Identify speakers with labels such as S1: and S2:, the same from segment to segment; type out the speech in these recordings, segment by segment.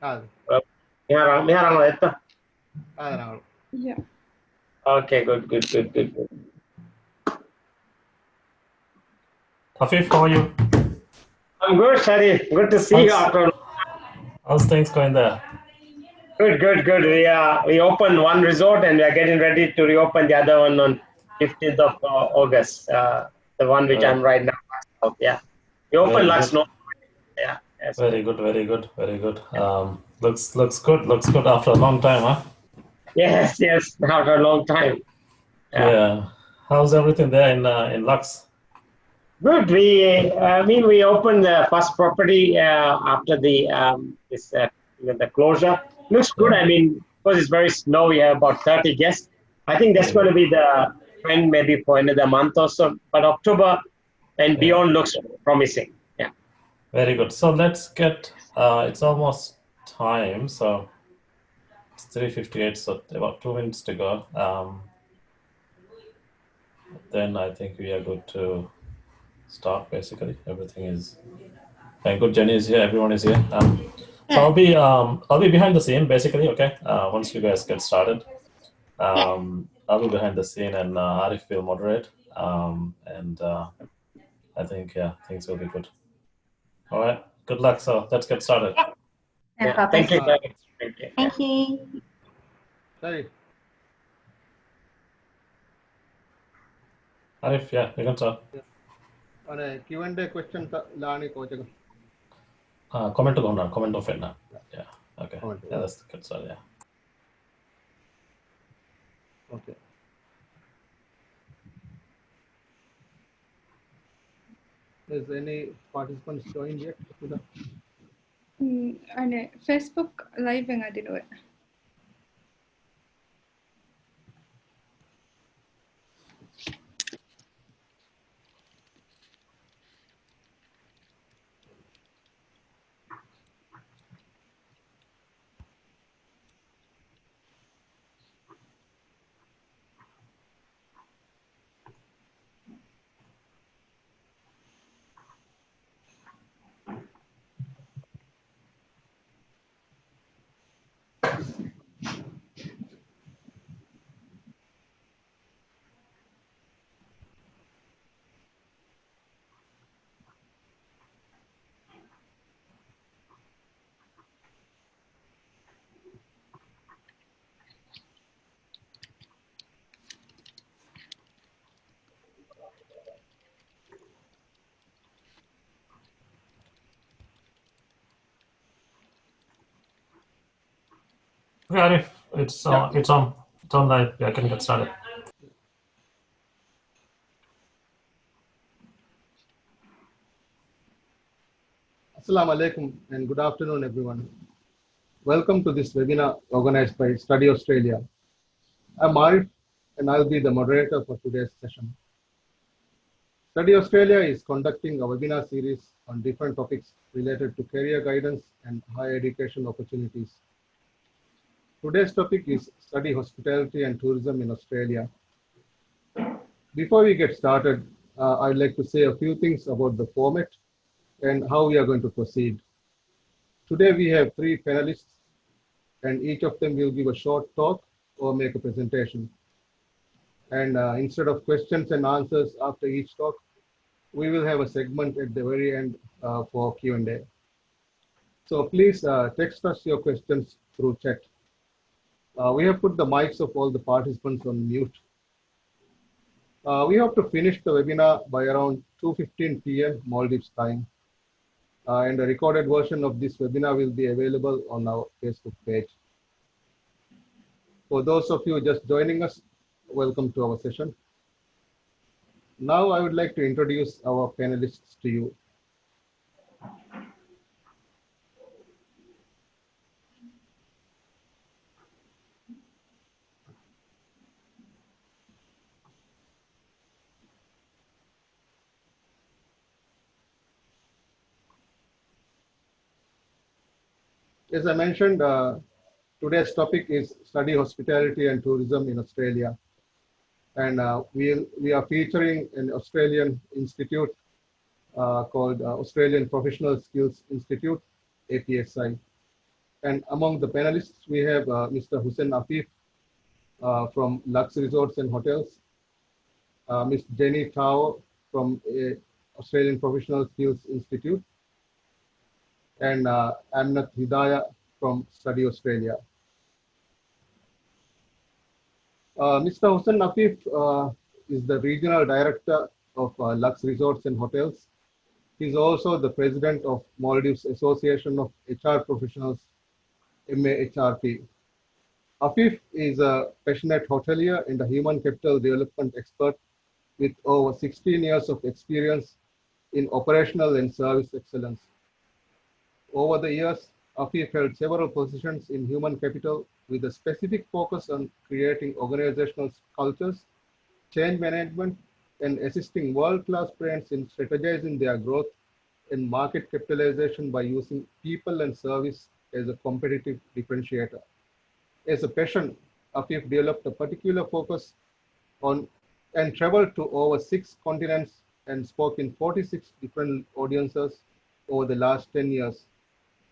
S1: Hadi.
S2: Miharangalo ito.
S1: Hadi.
S3: Yeah.
S2: Okay, good.
S4: Hafif, how are you?
S2: I'm good, Shari. Good to see you after.
S4: How's things going there?
S2: Good. We opened one resort and we are getting ready to reopen the other one on 15th of August. The one which I'm right now. Yeah. We opened last November. Yeah. Yes,
S4: Very good. Looks good after a long time, huh?
S2: Yes. After a long time.
S4: Yeah. How's everything there in Lux?
S2: Good. We opened the first property after the closure. Looks good. I mean, because it's very snowy, we have about 30 guests. I think that's going to be the trend maybe for another month or so. But October and beyond looks promising. Yeah.
S4: Very good. So let's get. It's almost time. So it's 3:58. So about 2 minutes to go. Then I think we are good to start. Basically, everything is. Good. Jenny is here. Everyone is here. So I'll be behind the scene basically. Okay. Once you guys get started, I'll be behind the scene and Arif will moderate. And I think things will be good. All right. Good luck. So let's get started.
S2: Yeah. Thank you.
S5: Thank you.
S1: Sorry.
S4: Arif, yeah, you can start.
S1: Q&A question lani coaching.
S4: Comment of it now. Yeah. Okay. Yeah, that's good start. Yeah.
S1: Okay. Is any participants joined yet?
S3: Facebook live nga dinuwe.
S4: Okay, Arif, it's on live. Yeah, I can get started.
S1: Assalamu alaikum and good afternoon, everyone. Welcome to this webinar organized by Study Australia. I'm Arif and I'll be the moderator for today's session. Study Australia is conducting a webinar series on different topics related to career guidance and higher education opportunities. Today's topic is Study Hospitality and Tourism in Australia. Before we get started, I'd like to say a few things about the format and how we are going to proceed. Today we have 3 panelists and each of them will give a short talk or make a presentation. And instead of questions and answers after each talk, we will have a segment at the very end for Q&A. So please text us your questions through chat. We have put the mics of all the participants on mute. We hope to finish the webinar by around 2:15 p.m. Maldives time. And a recorded version of this webinar will be available on our Facebook page. For those of you just joining us, welcome to our session. Now I would like to introduce our panelists to you. As I mentioned, today's topic is Study Hospitality and Tourism in Australia. And we are featuring an Australian institute called Australian Professional Skills Institute, APSI. And among the panelists, we have Mr. Hussein Afif from Lux Resorts and Hotels, Ms. Jenny Tao from Australian Professional Skills Institute, and Amnat Hidayah from Study Australia. Mr. Hussein Afif is the Regional Director of Lux Resorts and Hotels. He's also the President of Maldives Association of HR Professionals, MAHRP. Afif is a passionate hotelier and a human capital development expert with over 16 years of experience in operational and service excellence. Over the years, Afif held several positions in human capital with a specific focus on creating organizational cultures, change management, and assisting world-class brands in strategizing their growth and market capitalization by using people and service as a competitive differentiator. As a passion, Afif developed a particular focus on and traveled to over 6 continents and spoke in 46 different audiences over the last 10 years,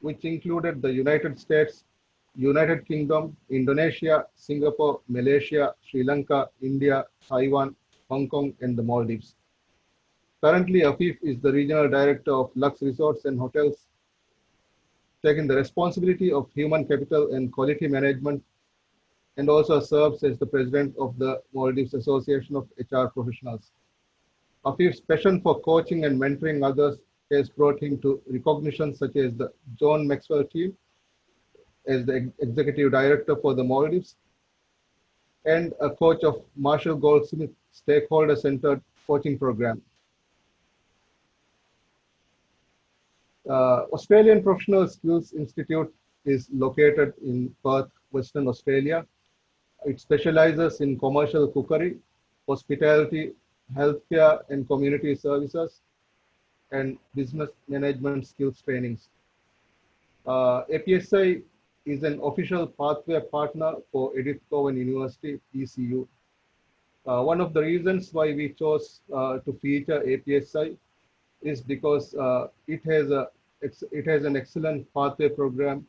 S1: which included the United States, United Kingdom, Indonesia, Singapore, Malaysia, Sri Lanka, India, Taiwan, Hong Kong, and the Maldives. Currently, Afif is the Regional Director of Lux Resorts and Hotels, taking the responsibility of human capital and quality management, and also serves as the President of the Maldives Association of HR Professionals. Afif's passion for coaching and mentoring others has brought him to recognition such as the John Maxwell Team as the Executive Director for the Maldives, and a coach of Marshall Goldsmith Stakeholder-Centered Coaching Program. Australian Professional Skills Institute is located in Perth, Western Australia. It specializes in commercial cookery, hospitality, healthcare and community services, and business management skills trainings. APSI is an official pathway partner for Edith Cowan University, ECU. One of the reasons why we chose to feature APSI is because it has an excellent pathway program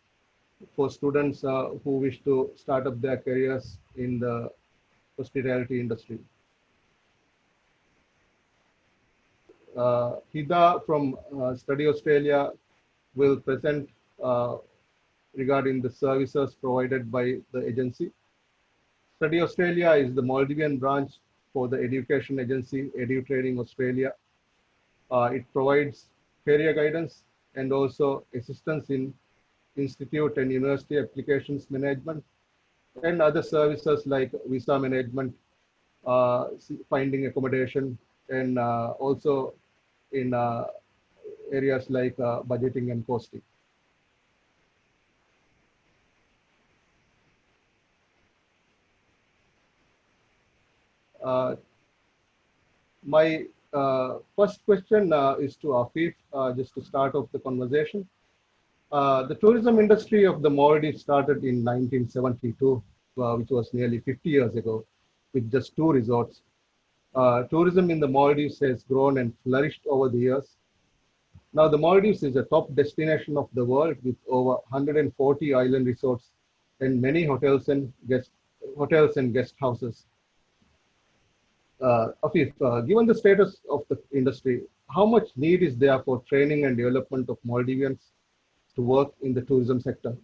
S1: for students who wish to start up their careers in the hospitality industry. Hida from Study Australia will present regarding the services provided by the agency. Study Australia is the Maldivian branch for the education agency, EduTraining Australia. It provides career guidance and also assistance in institute and university applications management and other services like visa management, finding accommodation, and also in areas like budgeting and costing. My first question is to Afif, just to start off the conversation. The tourism industry of the Maldives started in 1972, which was nearly 50 years ago, with just 2 resorts. Tourism in the Maldives has grown and flourished over the years. Now the Maldives is a top destination of the world with over 140 island resorts and many hotels and guest houses. Afif, given the status of the industry, how much need is there for training and development of Maldivians to work in the tourism sector?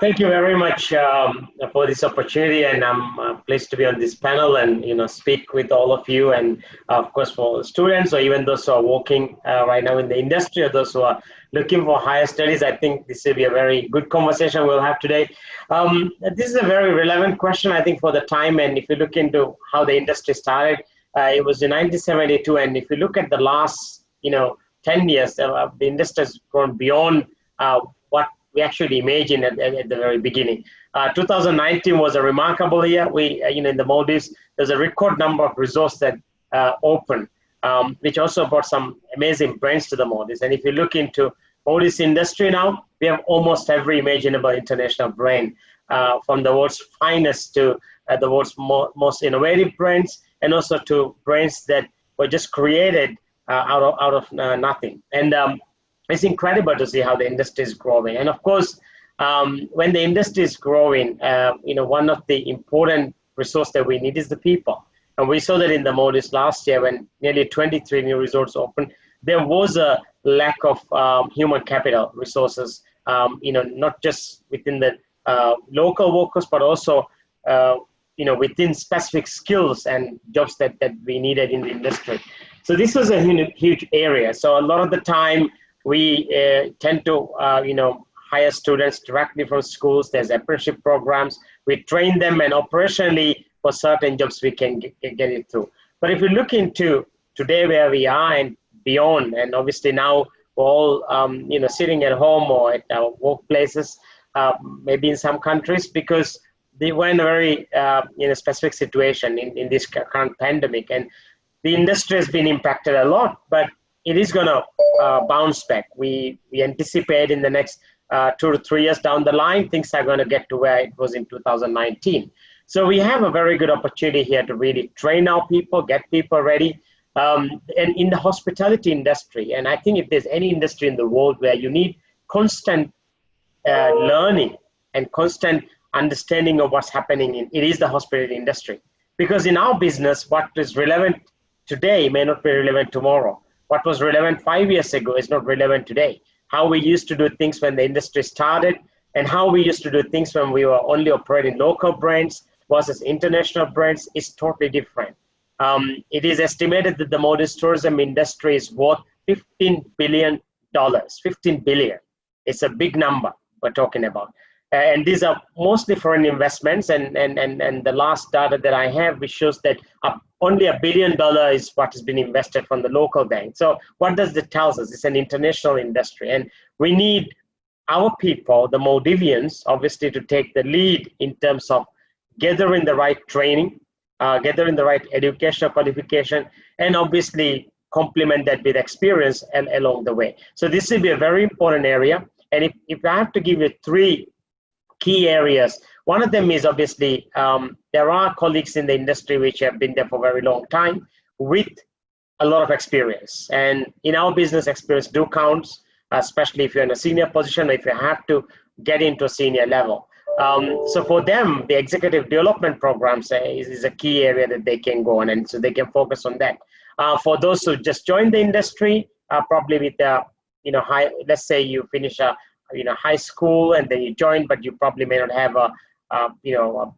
S2: Thank you very much for this opportunity, and I'm pleased to be on this panel and speak with all of you, and of course for students or even those who are working right now in the industry or those who are looking for higher studies. I think this will be a very good conversation we'll have today. This is a very relevant question, I think, for the time, and if you look into how the industry started, it was in 1972, and if you look at the last 10 years, the industry has grown beyond what we actually imagined at the very beginning. 2019 was a remarkable year. We, in the Maldives, there's a record number of resorts that opened, which also brought some amazing brands to the Maldives. And if you look into Maldives industry now, we have almost every imaginable international brand, from the world's finest to the world's most innovative brands, and also to brands that were just created out of nothing. And It's incredible to see how the industry is growing. And of course, when the industry is growing, one of the important resource that we need is the people. And we saw that in the Maldives last year when nearly 23 new resorts opened, there was a lack of human capital resources, not just within the local workers, but also, within specific skills and jobs that we needed in the industry. So this was a huge area. So a lot of the time we tend to, hire students directly from schools. There's apprenticeship programs. We train them, and operationally for certain jobs we can get it through. But if we look into today where we are and beyond, and obviously now we're all, sitting at home or at our workplaces, maybe in some countries, because they were in a very, specific situation in this current pandemic. And the industry has been impacted a lot, but it is going to bounce back. We anticipate in the next 2 to 3 years down the line, things are going to get to where it was in 2019. So we have a very good opportunity here to really train our people, get people ready. And in the hospitality industry, and I think if there's any industry in the world where you need constant learning and constant understanding of what's happening it is the hospitality industry. Because in our business, what is relevant today may not be relevant tomorrow. What was relevant 5 years ago is not relevant today. How we used to do things when the industry started and how we used to do things when we were only operating local brands versus international brands is totally different. It is estimated that the Maldives tourism industry is worth $15 billion. 15 billion. It's a big number we're talking about. And these are mostly foreign investments. And the last data that I have, which shows that only $1 billion is what has been invested from the local bank. So what does that tell us? It's an international industry. And we need our people, the Maldivians, obviously to take the lead in terms of gathering the right training, gathering the right educational qualification, and obviously complement that with experience along the way. So this will be a very important area. And if I have to give you 3 key areas, one of them is obviously there are colleagues in the industry which have been there for a very long time with a lot of experience. And in our business, experience do counts, especially if you're in a senior position, or if you have to get into a senior level. So for them, the executive development programs is a key area that they can go on, and so they can focus on that. For those who just joined the industry, probably with high, let's say you finish a high school and then you join, but you probably may not have a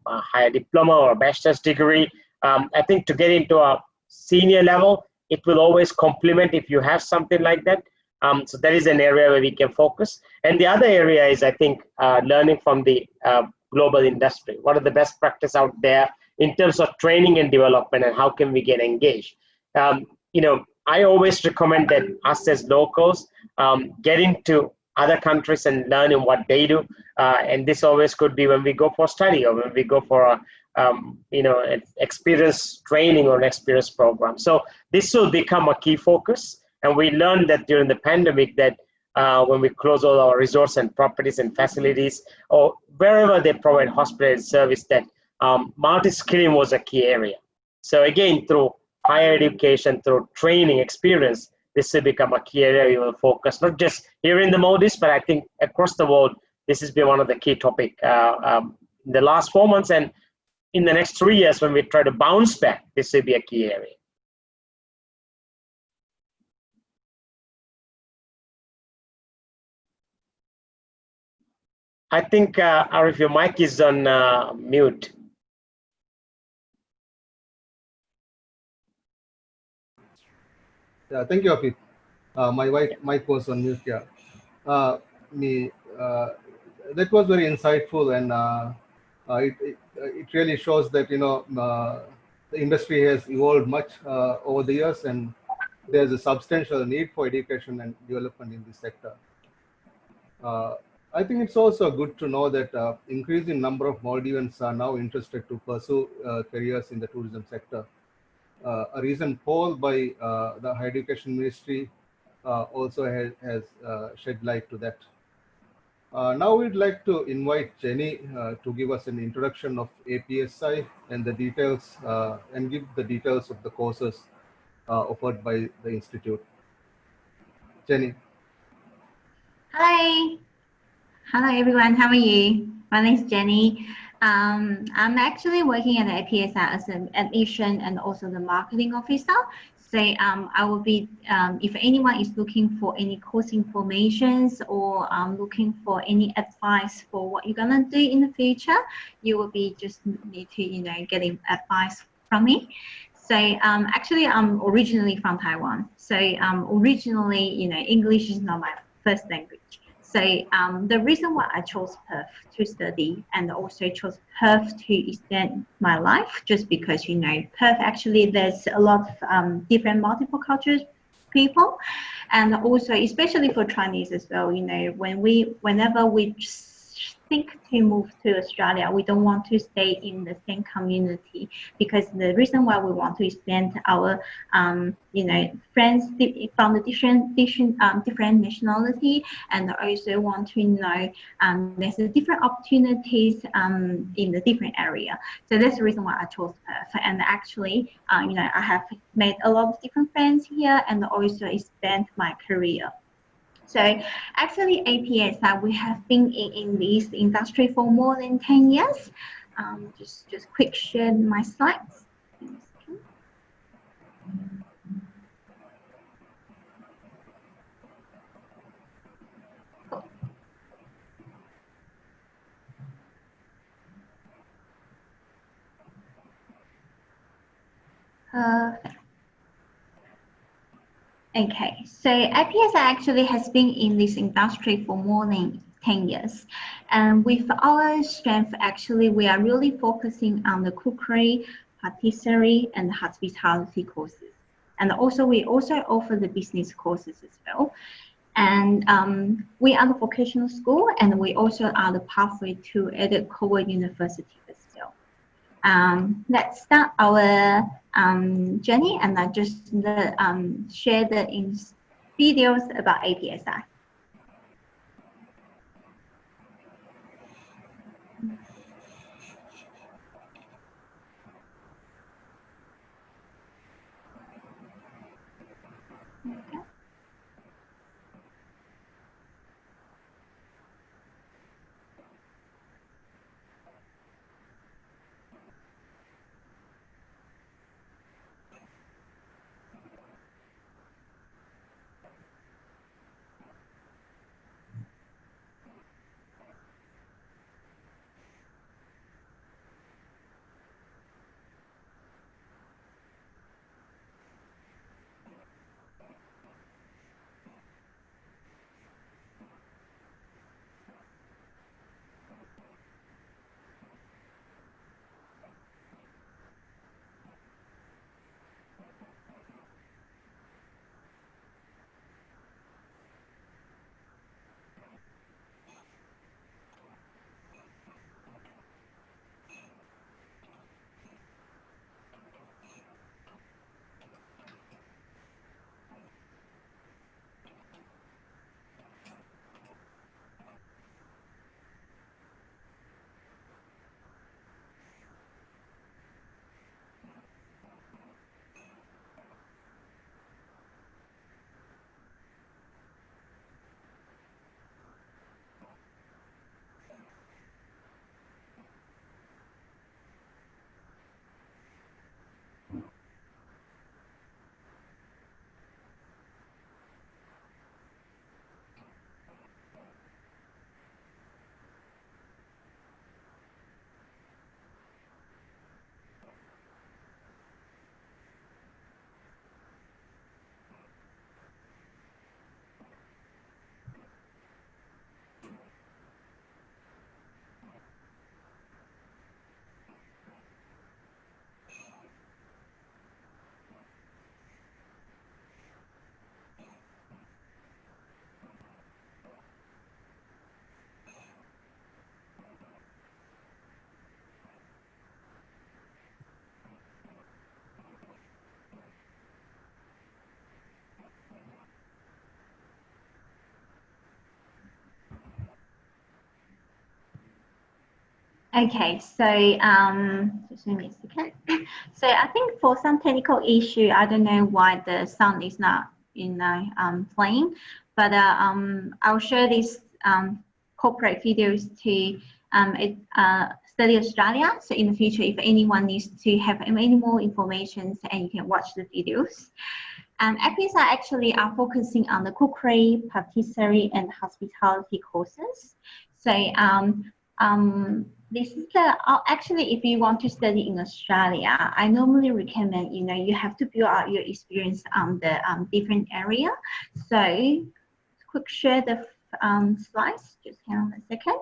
S2: higher diploma or a bachelor's degree. I think to get into a senior level, it will always complement if you have something like that. So that is an area where we can focus. And the other area is, I think, learning from the global industry. What are the best practice out there in terms of training and development, and how can we get engaged? I always recommend that us as locals get into other countries and learning what they do. And this always could be when we go for study or when we go for an experience training or an experience program. So this will become a key focus. And we learned that during the pandemic that when we close all our resorts and properties and facilities, or wherever they provide hospitality service, that multi-skilling was a key area. So again, through higher education, through training experience, this will become a key area we will focus, not just here in the Maldives, but I think across the world, this has been one of the key topics in the last 4 months. And in the next 3 years, when we try to bounce back, this will be a key area. I think, Arif, your mic is on mute.
S1: Yeah, thank you, Afif. My mic was on mute. Yeah, that was very insightful, and it really shows that the industry has evolved much over the years, and there's a substantial need for education and development in this sector. I think it's also good to know that increasing number of Maldivians are now interested to pursue careers in the tourism sector. A recent poll by the Higher Education Ministry also has shed light to that. Now we'd like to invite Jenny to give us an introduction of APSI and the details and give the details of the courses offered by the Institute. Jenny.
S5: Hello. Hello, everyone. How are you? My name is Jenny. I'm actually working at the APSI as an admission and also the marketing officer. So I will be, if anyone is looking for any course informations or looking for any advice for what you're gonna do in the future, you will be just need to, getting advice from me. So actually, I'm originally from Taiwan. So originally, English is not my first language. So the reason why I chose Perth to study and also chose Perth to extend my life, just because, Perth actually there's a lot of different multiple cultures people, and also especially for Chinese as well. Whenever we think to move to Australia, we don't want to stay in the same community, because the reason why we want to expand our friends from the different nationality, and also want to know there's a different opportunities in the different area. So that's the reason why I chose Perth. And actually, I have made a lot of different friends here and also expand my career. So actually, APSI, we have been in this industry for more than 10 years. Just quick share my slides. Okay, so APSI actually has been in this industry for more than 10 years. And with our strength, actually, we are really focusing on the cookery, patisserie, and hospitality courses. And also, we also offer the business courses as well. And we are the vocational school, and we also are the pathway to Edith Cowan University as well. Let's start our journey, and I just share the videos about APSI. Okay, so just give me a second. So I think for some technical issue, I don't know why the sound is not, playing. But I'll share these corporate videos to Study Australia. So in the future, if anyone needs to have any more information, and you can watch the videos. APSR actually are focusing on the cookery, patisserie, and hospitality courses. So this is the actually, if you want to study in Australia, I normally recommend you have to build out your experience on the different area. So quick share the slides. Just hang on a second.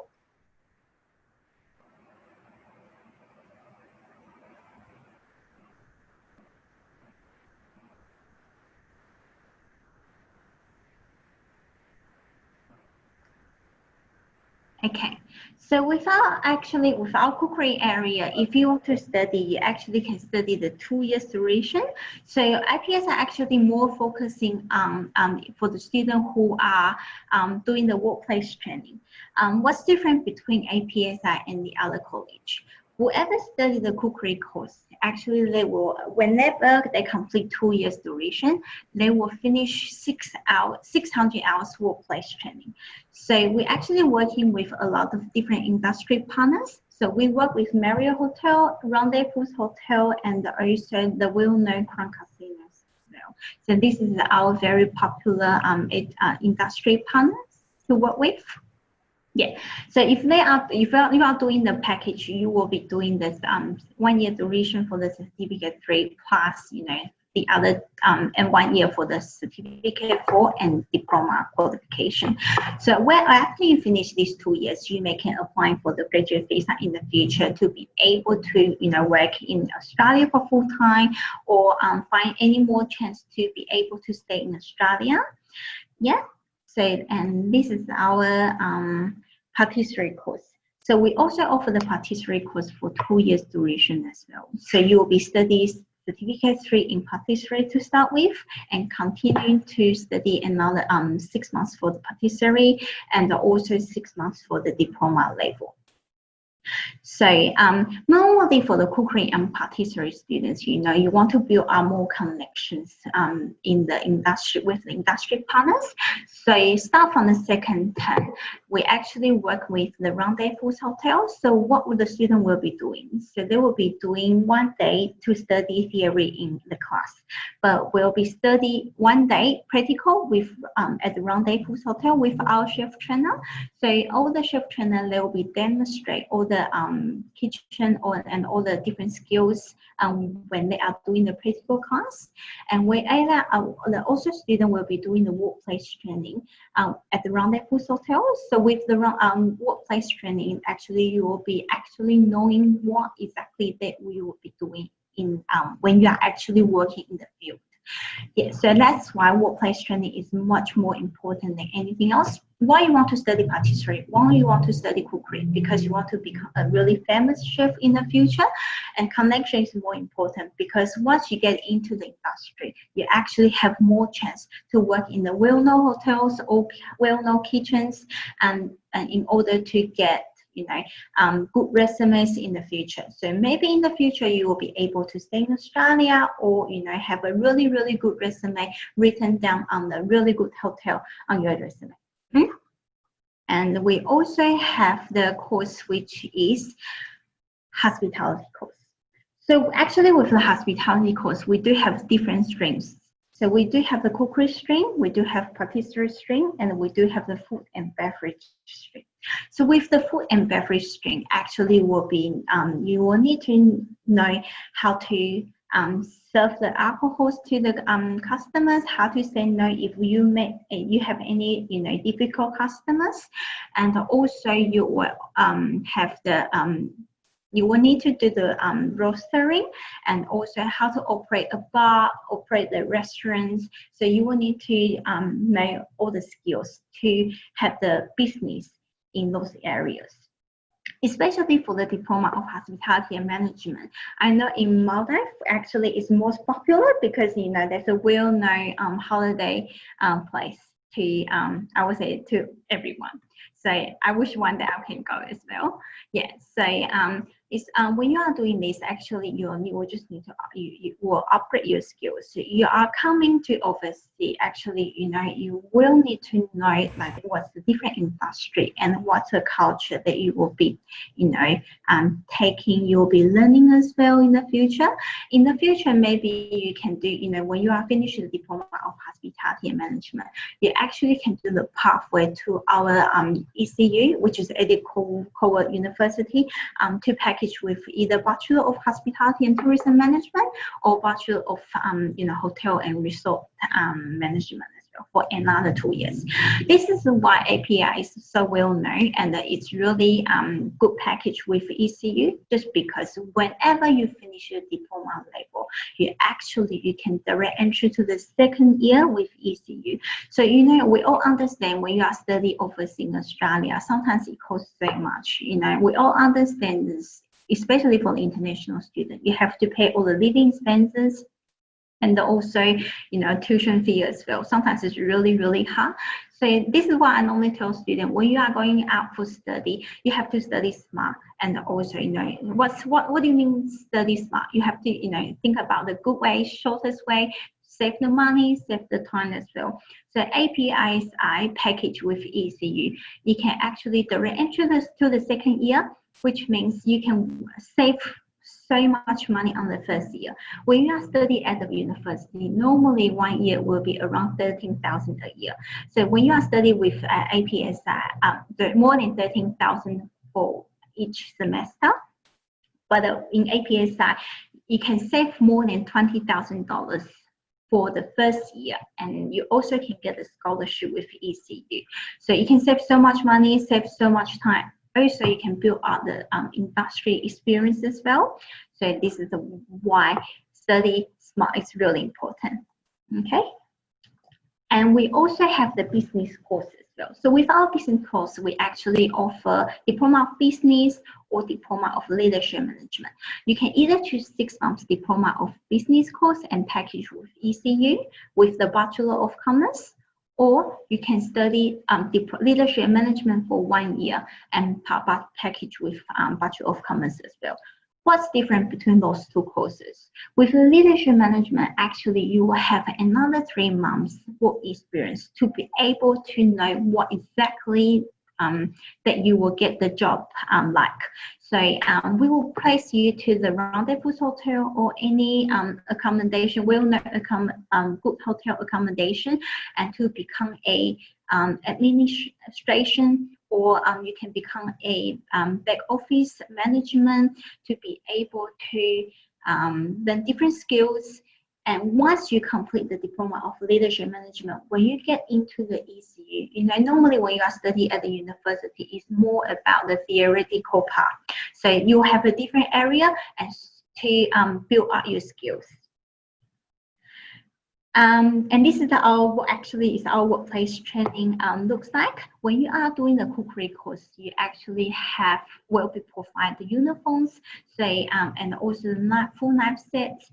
S5: Okay, so with our cookery area, if you want to study, you actually can study the 2 years duration. So IPS are actually more focusing on for the students who are doing the workplace training. What's different between APSI and the other college? Whoever study the cookery course, actually they will, whenever they complete 2 years duration, they will finish 600 hours workplace training. So we're actually working with a lot of different industry partners. So we work with Marriott Hotel, Rendezvous Hotel, and also the well-known Crown Casinos as well. So this is our very popular industry partners to work with. Yeah, so if you are doing the package, you will be doing this 1 year duration for the certificate 3 plus the other and 1 year for the certificate 4 and diploma qualification. So after you finish these 2 years, you can apply for the graduate visa in the future to be able to work in Australia for full time, or find any more chance to be able to stay in Australia. Yeah. So and this is our patisserie course. So we also offer the patisserie course for 2 years duration as well. So you will be studying certificate 3 in patisserie to start with, and continuing to study another 6 months for the patisserie, and also 6 months for the diploma level. So normally for the cookery and patisserie students, you want to build more connections in the industry with the industry partners. So you start from the second term, we actually work with the Rendezvous Hotel. So what would the student will be doing? So they will be doing 1 day to study theory in the class, but we'll be study 1 day practical with at the Rendezvous Hotel with our chef trainer. So all the chef trainer, they will be demonstrate all the kitchen and all the different skills when they are doing the practical class. And wherever also student will be doing the workplace training at the Rendezvous Hotel. So with the workplace training, actually you will be actually knowing what exactly that we will be doing in when you are actually working in the field. Yeah, so that's why workplace training is much more important than anything else. Why you want to study patisserie? Why you want to study cookery? Because you want to become a really famous chef in the future, and connection is more important, because once you get into the industry, you actually have more chance to work in the well-known hotels or well-known kitchens, and in order to get good resumes in the future. So maybe in the future you will be able to stay in Australia, or have a really, really good resume written down on the really good hotel on your resume. And we also have the course which is hospitality course. So actually with the hospitality course, we do have different streams. So we do have the cookery stream, we do have patisserie stream, and we do have the food and beverage stream. So with the food and beverage stream, actually will be, you will need to know how to serve the alcohols to the customers, how to say no if you have any difficult customers, and also you will have the you will need to do the rostering, and also how to operate a bar, operate the restaurants. So you will need to know all the skills to have the business in those areas. Especially for the diploma of hospitality and management. I know in Maldives actually it's most popular because there's a well-known holiday place to I would say to everyone. So I wish one day I can go as well. Yeah. So is when you are doing this, actually you will just need to you will upgrade your skills. So you are coming to overseas. Actually, you will need to know like what's the different industry and what's the culture that you will be, taking. You will be learning as well in the future. In the future, maybe you can do, when you are finished the diploma of hospitality and management, you actually can do the pathway to our ECU, which is Eddie Coward University, to package with either Bachelor of Hospitality and Tourism Management or Bachelor of Hotel and Resort Management as well for another 2 years. This is why API is so well known, and it's really good package with ECU, just because whenever you finish your diploma level, you can direct entry to the second year with ECU. So we all understand when you are studying overseas in Australia, sometimes it costs so much. We all understand this, especially for the international student. You have to pay all the living expenses and also tuition fee as well. Sometimes it's really, really hard. So this is why I normally tell students, when you are going out for study, you have to study smart. And also, what do you mean study smart? You have to, think about the good way, shortest way, save the money, save the time as well. So API's package with ECU, you can actually direct entry to the second year, which means you can save so much money on the first year. When you are studying at the university, normally 1 year will be around 13,000 a year. So when you are studying with APSI, more than 13,000 for each semester. But in APSI, you can save more than $20,000 for the first year, and you also can get a scholarship with ECU. So you can save so much money, save so much time. Also, you can build out the industry experience as well. So this is why study smart is really important. Okay. And we also have the business course as well. So with our business course, we actually offer Diploma of Business or Diploma of Leadership Management. You can either choose 6 months Diploma of Business course and package with ECU with the Bachelor of Commerce, or you can study leadership management for 1 year and package with Bachelor of Commerce as well. What's different between those 2 courses? With leadership management, actually you will have another 3 months work experience to be able to know what exactly that you will get the job like. So we will place you to the Rendezvous Hotel or any accommodation, well-known good hotel accommodation, and to become a administration, or you can become a back office management to be able to learn different skills. And once you complete the Diploma of Leadership Management, when you get into the ECU, normally when you are studying at the university, it's more about the theoretical part. So you have a different area and to build up your skills. And this is our workplace training looks like. When you are doing the cookery course, you actually will be provided uniforms, and also full knife sets,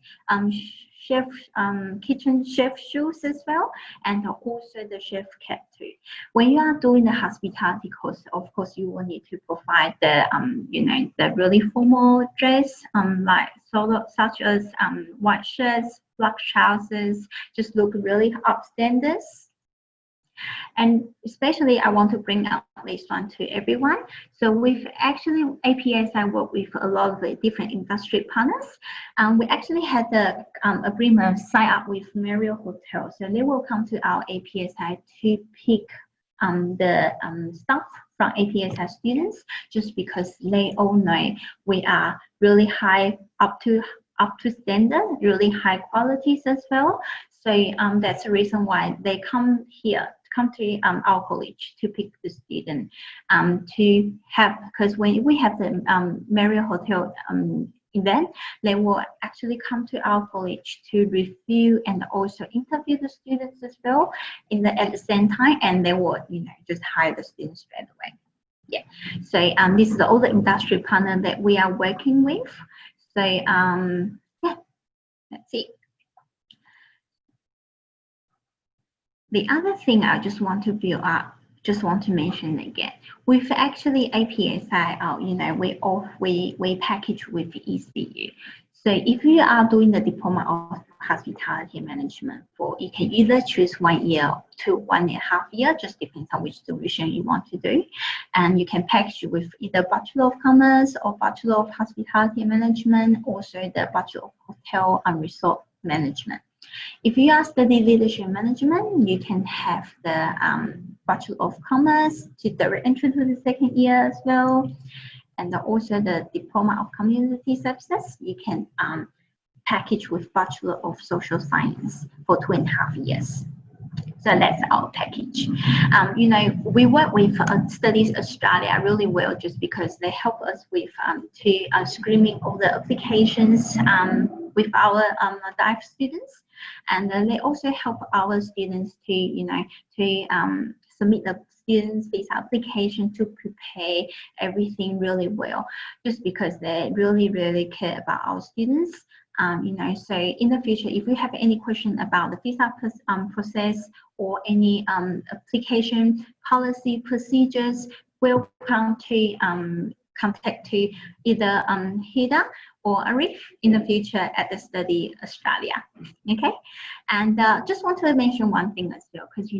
S5: kitchen chef shoes as well, and also the chef cap too. When you are doing the hospitality course, of course you will need to provide the the really formal dress, such as white shirts, black trousers, just look really upstanding. And especially I want to bring up this one to everyone. So with actually APSI work with a lot of the different industry partners. We actually had the agreement sign up with Marriott Hotel. So they will come to our APSI to pick the staff from APSI students, just because they all know we are really high up to standard, really high qualities as well. So that's the reason why they come to our college to pick the student to have, because when we have the Marriott Hotel event, they will actually come to our college to review and also interview the students as well at the same time, and they will just hire the students straight away. Yeah. So this is all the industry partner that we are working with. So yeah, that's it. The other thing I just want to build up just want to mention again, with actually APSI, we package with ECU. So if you are doing the diploma of hospitality management you can either choose 1 year to 1.5 years, just depends on which solution you want to do. And you can package with either Bachelor of Commerce or Bachelor of Hospitality Management, also the Bachelor of Hotel and Resort Management. If you are studying leadership management, you can have the Bachelor of Commerce to direct entry to the 2nd year as well. And also the Diploma of Community Services, you can package with Bachelor of Social Science for 2.5 years. So that's our package. We work with Studies Australia really well just because they help us with screening all the applications with our DIVE students. And then they also help our students to submit the students' visa application to prepare everything really well, just because they really, really care about our students. So in the future, if you have any question about the visa process or any application policy procedures, welcome to contact to either Hida or Arif in the future at the Study Australia. Okay, and just want to mention one thing as well, because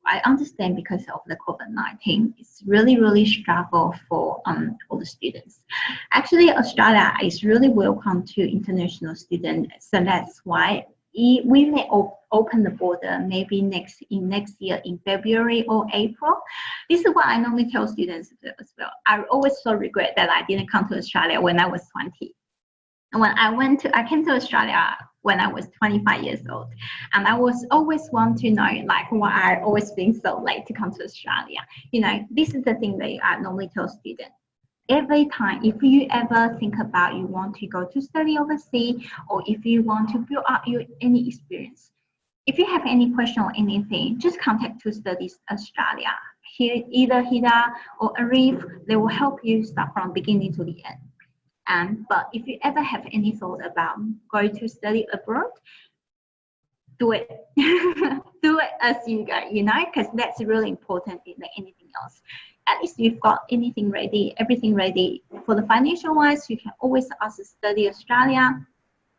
S5: I understand because of the COVID-19, it's really, really struggle for all the students. Actually, Australia is really welcome to international students, so that's why we may open the border maybe next year in February or April. This is what I normally tell students as well. I always so regret that I didn't come to Australia when I was 20. And when I came to Australia when I was 25 years old, and I was always want to know why I always being so late to come to Australia. This is the thing that I normally tell students. Every time, if you ever think about you want to go to study overseas, or if you want to build up any experience, if you have any question or anything, just contact to Studies Australia. Here, either Hida or Arif, they will help you start from beginning to the end. But if you ever have any thought about going to study abroad, do it. Do it as you go, because that's really important than anything else. At least you've got everything ready. For the financial wise, you can always ask Study Australia,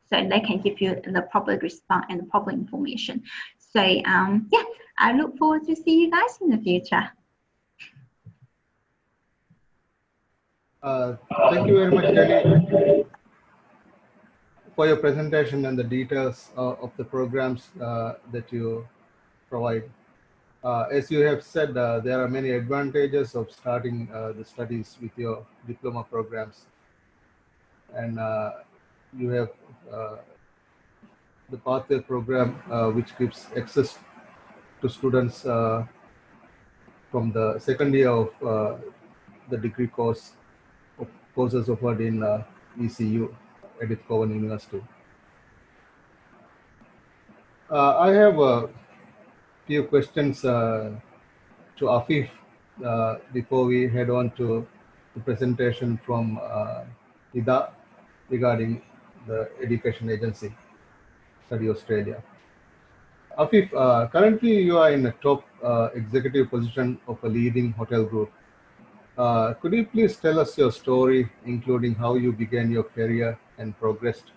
S5: so they can give you the proper response and the proper information. So I look forward to see you guys in the future.
S1: Thank you very much, Jenny, for your presentation and the details of the programs that you provide. As you have said, there are many advantages of starting the studies with your diploma programs. And you have the Pathway program, which gives access to students from the 2nd year of the degree courses offered in ECU, Edith Cowan University. I have a few questions to Afif before we head on to the presentation from Hida regarding the education agency, Study Australia. Afif, currently you are in a top executive position of a leading hotel group. Could you please tell us your story, including how you began your career and progressed?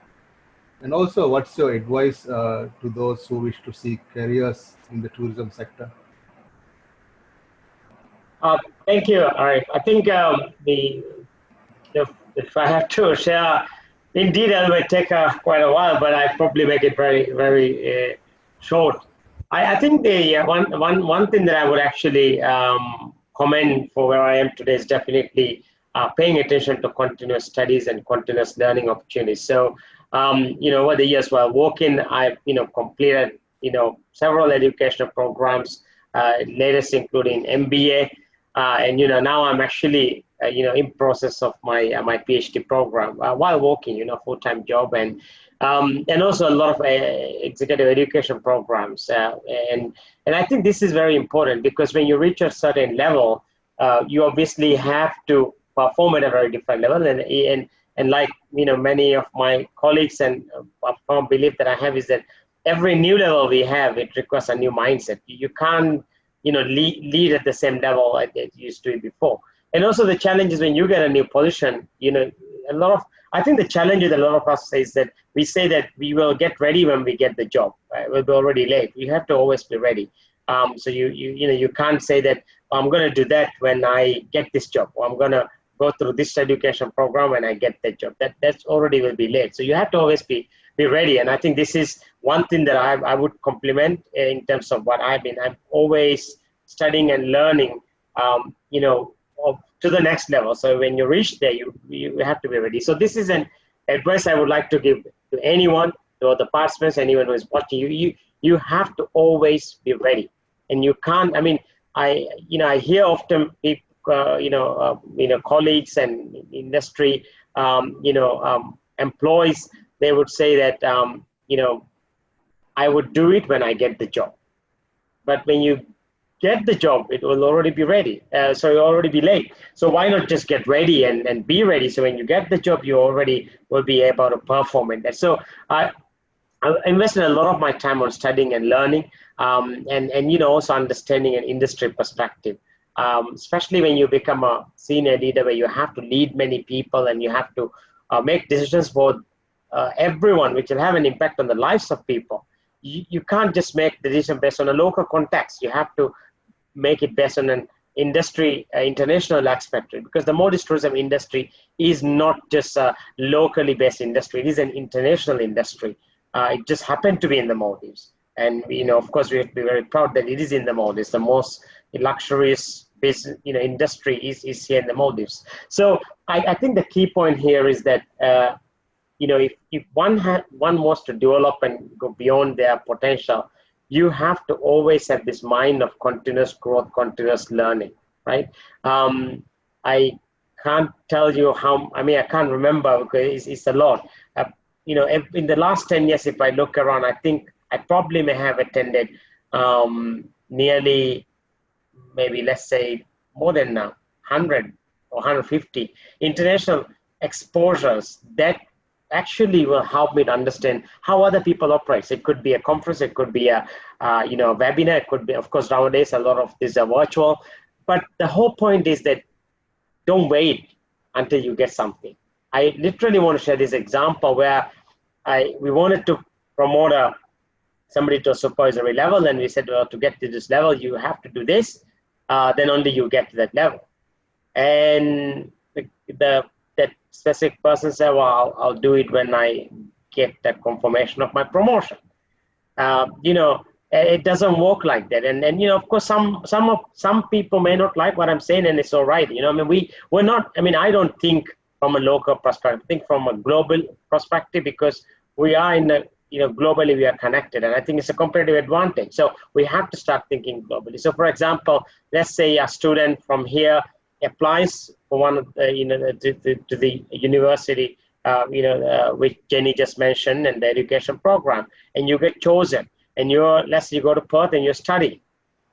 S1: And also, what's your advice to those who wish to seek careers in the tourism sector?
S2: Thank you, Arif. I think if I have to share in detail, it will take quite a while, but I probably make it very, very short. I think the one thing that I would actually comment for where I am today is definitely paying attention to continuous studies and continuous learning opportunities. So, over the years while working, I've completed several educational programs, latest including MBA, and now I'm actually in process of my PhD program while working, full-time job, and also a lot of executive education programs. And I think this is very important because when you reach a certain level, you obviously have to perform at a very different level. And like, many of my colleagues and a firm belief that I have is that every new level we have, it requires a new mindset. You can't lead at the same level like it used to be before. And also the challenge is when you get a new position, I think the challenge with a lot of us is that we say that we will get ready when we get the job. Right? We'll be already late. You have to always be ready. So you can't say that I'm going to do that when I get this job, or I'm going to go through this education program when I get that job. That's already will be late. So you have to always be ready. And I think this is one thing that I would compliment in terms of what I'm always studying and learning, to the next level. So when you reach there, you have to be ready. So this is an advice I would like to give to anyone, to the participants, anyone who is watching. You have to always be ready, and you can't. I mean, I hear often people, colleagues and industry, employees. They would say that I would do it when I get the job, but when you get the job, it will already be ready. So you'll already be late. So why not just get ready and be ready? So when you get the job, you already will be able to perform in that. So I invested a lot of my time on studying and learning, and also understanding an industry perspective, especially when you become a senior leader where you have to lead many people and you have to make decisions for everyone, which will have an impact on the lives of people. You can't just make the decision based on a local context. You have to make it based on an industry, international aspect, because the Maldives tourism industry is not just a locally based industry. It is an international industry. It just happened to be in the Maldives. And, of course, we have to be very proud that it is in the Maldives. The most luxurious business, industry is here in the Maldives. So I think the key point here is that, if one wants to develop and go beyond their potential, you have to always have this mind of continuous growth, continuous learning, right? I can't tell you I can't remember because it's a lot. In the last 10 years, if I look around, I think I probably may have attended nearly, maybe let's say more than 100 or 150 international exposures that actually will help me to understand how other people operate. So it could be a conference, it could be a webinar, it could be, of course, nowadays a lot of these are virtual. But the whole point is that don't wait until you get something. I literally want to share this example where we wanted to promote somebody to a supervisory level, and we said, well, to get to this level, you have to do this, then only you get to that level. And that specific person said, well, I'll do it when I get the confirmation of my promotion. It doesn't work like that. And of course, some people may not like what I'm saying, and it's all right. I don't think from a local perspective, I think from a global perspective, because we are globally we are connected, and I think it's a competitive advantage. So we have to start thinking globally. So for example, let's say a student from here applies for one of to the university, which Jenny just mentioned, and the education program, and you get chosen, and let's say you go to Perth and you study,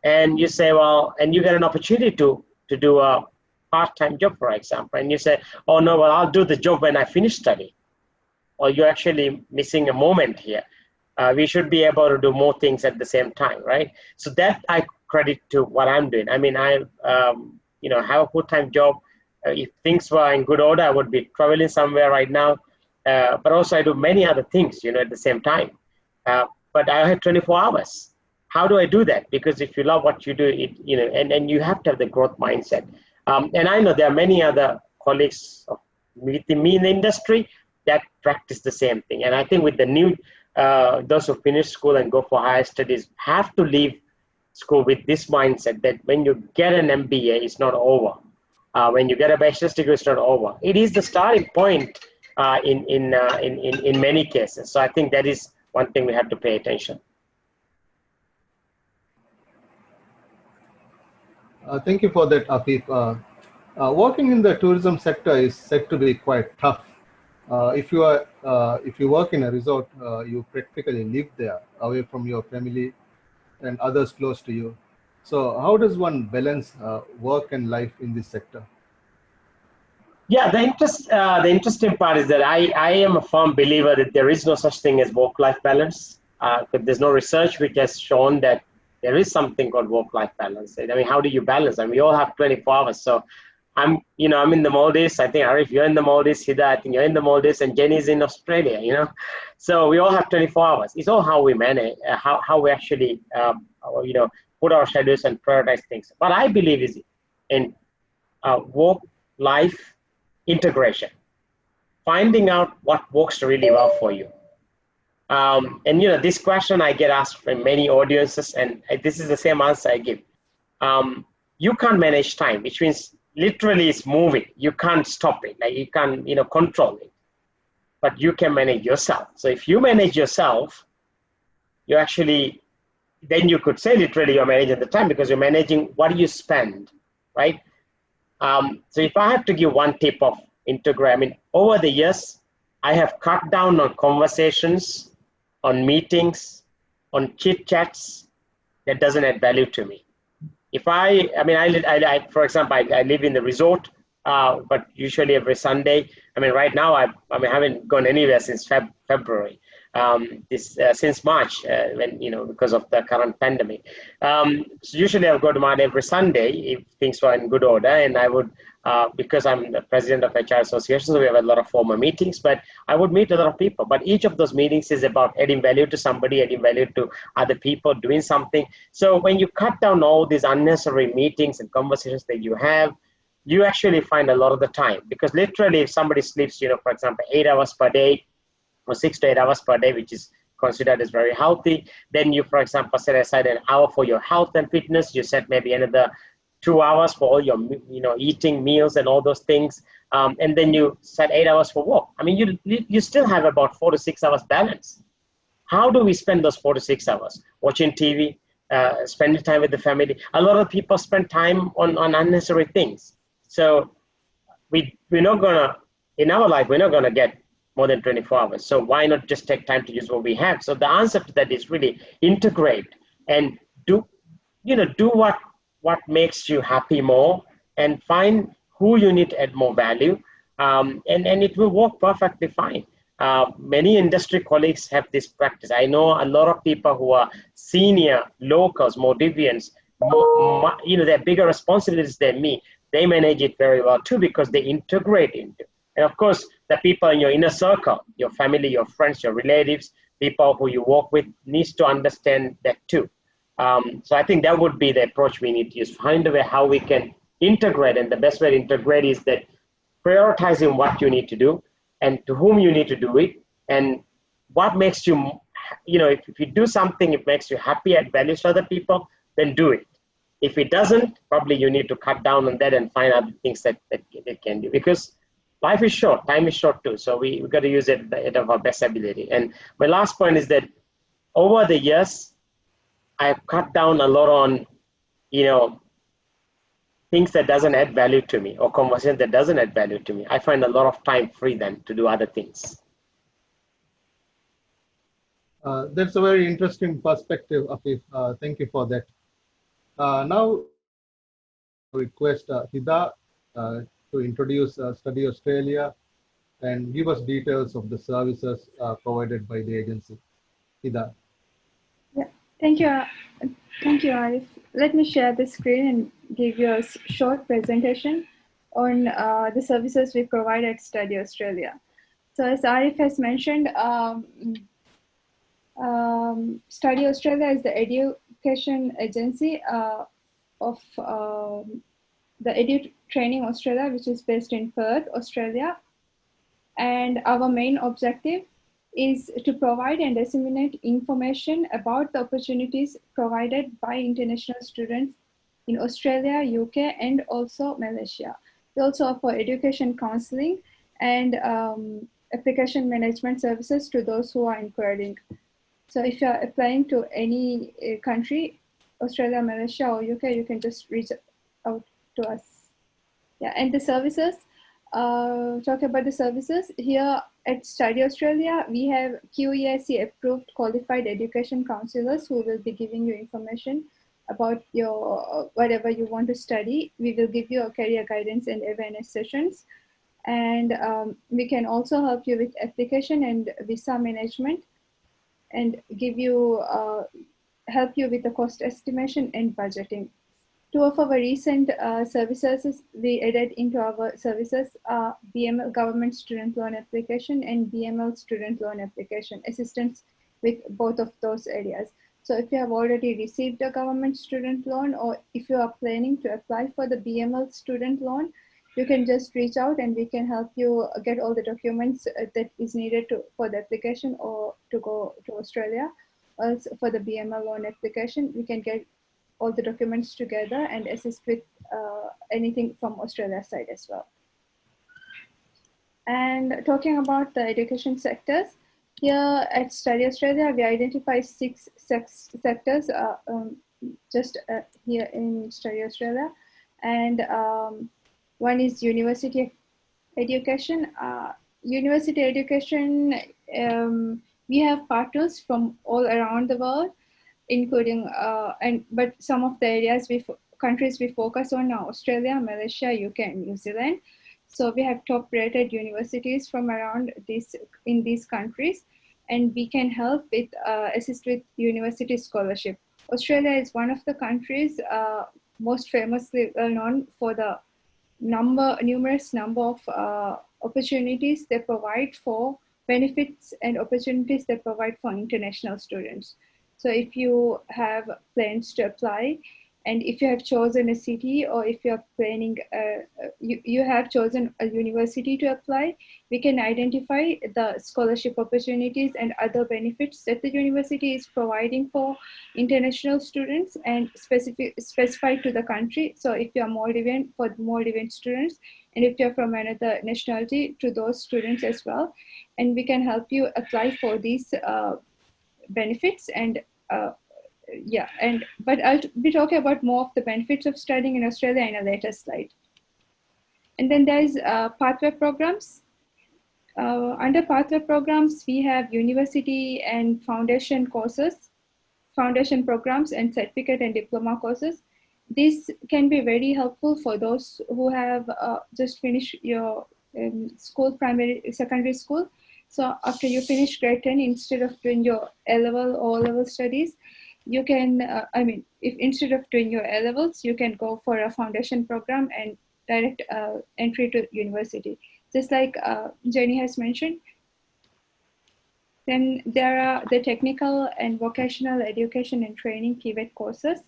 S2: and you say, well, and you get an opportunity to do a part-time job, for example, and you say, oh no, well, I'll do the job when I finish study. Or you're actually missing a moment here. We should be able to do more things at the same time, right? So that I credit to what I'm doing. I mean, I have a full-time job. If things were in good order, I would be traveling somewhere right now. But also I do many other things, at the same time. But I have 24 hours. How do I do that? Because if you love what you do, and you have to have the growth mindset. And I know there are many other colleagues with me in the industry that practice the same thing. And I think with the new, those who finish school and go for higher studies have to leave school with this mindset that when you get an MBA, it's not over. When you get a bachelor's degree, it's not over. It is the starting point in many cases. So I think that is one thing we have to pay attention.
S1: Thank you for that, Afif. Working in the tourism sector is said to be quite tough. If you work in a resort, you practically live there, away from your family and others close to you. So how does one balance work and life in this sector?
S2: Yeah, the interesting part is that I am a firm believer that there is no such thing as work-life balance. But there's no research which has shown that there is something called work-life balance. I mean, how do you balance? I mean, we all have 24 hours. So I'm in the Maldives. I think Arif, you're in the Maldives. Hida, I think you're in the Maldives, and Jenny's in Australia. So we all have 24 hours. It's all how we manage, how we actually, put our schedules and prioritize things. What I believe is in work-life integration, finding out what works really well for you. And this question I get asked from many audiences, and this is the same answer I give. You can't manage time, which means literally it's moving. You can't stop it. Like you can't, control it. But you can manage yourself. So if you manage yourself, you actually, then you could say literally you're managing the time because you're managing what you spend, right? So if I have to give one tip of integrate, I mean, over the years, I have cut down on conversations, on meetings, on chit chats that doesn't add value to me. If I for example, I live in the resort, but usually every Sunday. I mean, right now I haven't gone anywhere since February. Since March, when because of the current pandemic. So usually I would go to Mad every Sunday if things were in good order, and I would because I'm the president of HR Association, so we have a lot of formal meetings. But I would meet a lot of people. But each of those meetings is about adding value to somebody, adding value to other people, doing something. So when you cut down all these unnecessary meetings and conversations that you have, you actually find a lot of the time, because literally if somebody sleeps, for example, 8 hours per day, or 6 to 8 hours per day, which is considered as very healthy. Then you, for example, set aside an hour for your health and fitness. You set maybe another 2 hours for all your, eating meals and all those things. And then you set 8 hours for work. I mean, you still have about 4 to 6 hours balance. How do we spend those 4 to 6 hours? Watching TV, spending time with the family. A lot of people spend time on unnecessary things. So we're not gonna, in our life, we're not gonna get more than 24 hours. So why not just take time to use what we have? So the answer to that is really integrate and do what makes you happy more, and find who you need to add more value. And it will work perfectly fine. Many industry colleagues have this practice. I know a lot of people who are senior locals, Maldivians, they have bigger responsibilities than me. They manage it very well too, because they integrate into. And of course, the people in your inner circle, your family, your friends, your relatives, people who you work with, needs to understand that too. So I think that would be the approach we need to use. Find a way how we can integrate, and the best way to integrate is that prioritizing what you need to do and to whom you need to do it, and what makes you, if you do something, it makes you happy, add value to other people, then do it. If it doesn't, probably you need to cut down on that and find other things that it can do, because life is short, time is short too. So we got to use it at our best ability. And my last point is that over the years, I've cut down a lot on, things that doesn't add value to me, or conversation that doesn't add value to me. I find a lot of time free then to do other things.
S1: That's a very interesting perspective, Afif. Thank you for that. Now, request Hida to introduce Study Australia and give us details of the services provided by the agency. Hida.
S3: Yeah, thank you, Arif. Let me share the screen and give you a short presentation on the services we provide at Study Australia. So as Arif has mentioned, Study Australia is the education agency of the Edu Training Australia, which is based in Perth, Australia. And our main objective is to provide and disseminate information about the opportunities provided by international students in Australia, UK, and also Malaysia. We also offer education counseling and application management services to those who are inquiring. So if you're applying to any country, Australia, Malaysia, or UK, you can just reach out to us. Yeah, and the services, talk about the services. Here at Study Australia, we have QEIC approved qualified education counselors who will be giving you information about your whatever you want to study. We will give you a career guidance and awareness sessions. And we can also help you with application and visa management, and give you help you with the cost estimation and budgeting. Two of our recent services we added into our services are BML Government Student Loan Application and BML Student Loan Application, assistance with both of those areas. So if you have already received a government student loan, or if you are planning to apply for the BML student loan, you can just reach out and we can help you get all the documents that is needed for the application or to go to Australia. Also for the BML loan application, we can get all the documents together and assist with anything from Australia side as well. And talking about the education sectors, here at Study Australia, we identify 6 sectors just here in Study Australia. And one is university education. University education, we have partners from all around the world, including, but some of the areas countries we focus on are Australia, Malaysia, UK, and New Zealand. So we have top rated universities from around in these countries, and we can help with, assist with university scholarship. Australia is one of the countries most famously well known for the numerous number of opportunities they provide for benefits and opportunities they provide for international students. So if you have plans to apply, and if you have chosen a city, or if you are planning, you have chosen a university to apply, we can identify the scholarship opportunities and other benefits that the university is providing for international students and specified to the country. So if you are Maldivian, for Maldivian students, and if you're from another nationality, to those students as well. And we can help you apply for these benefits. And but I'll be talking about more of the benefits of studying in Australia in a later slide. And then there's pathway programs. Under pathway programs, we have university and foundation courses, foundation programs, and certificate and diploma courses. This can be very helpful for those who have just finished your school, secondary school. So after you finish grade 10, instead of doing your A-level or O-level studies, you can, if instead of doing your A-levels, you can go for a foundation program and direct entry to university. Just like Jenny has mentioned. Then there are the technical and vocational education and training TVET courses.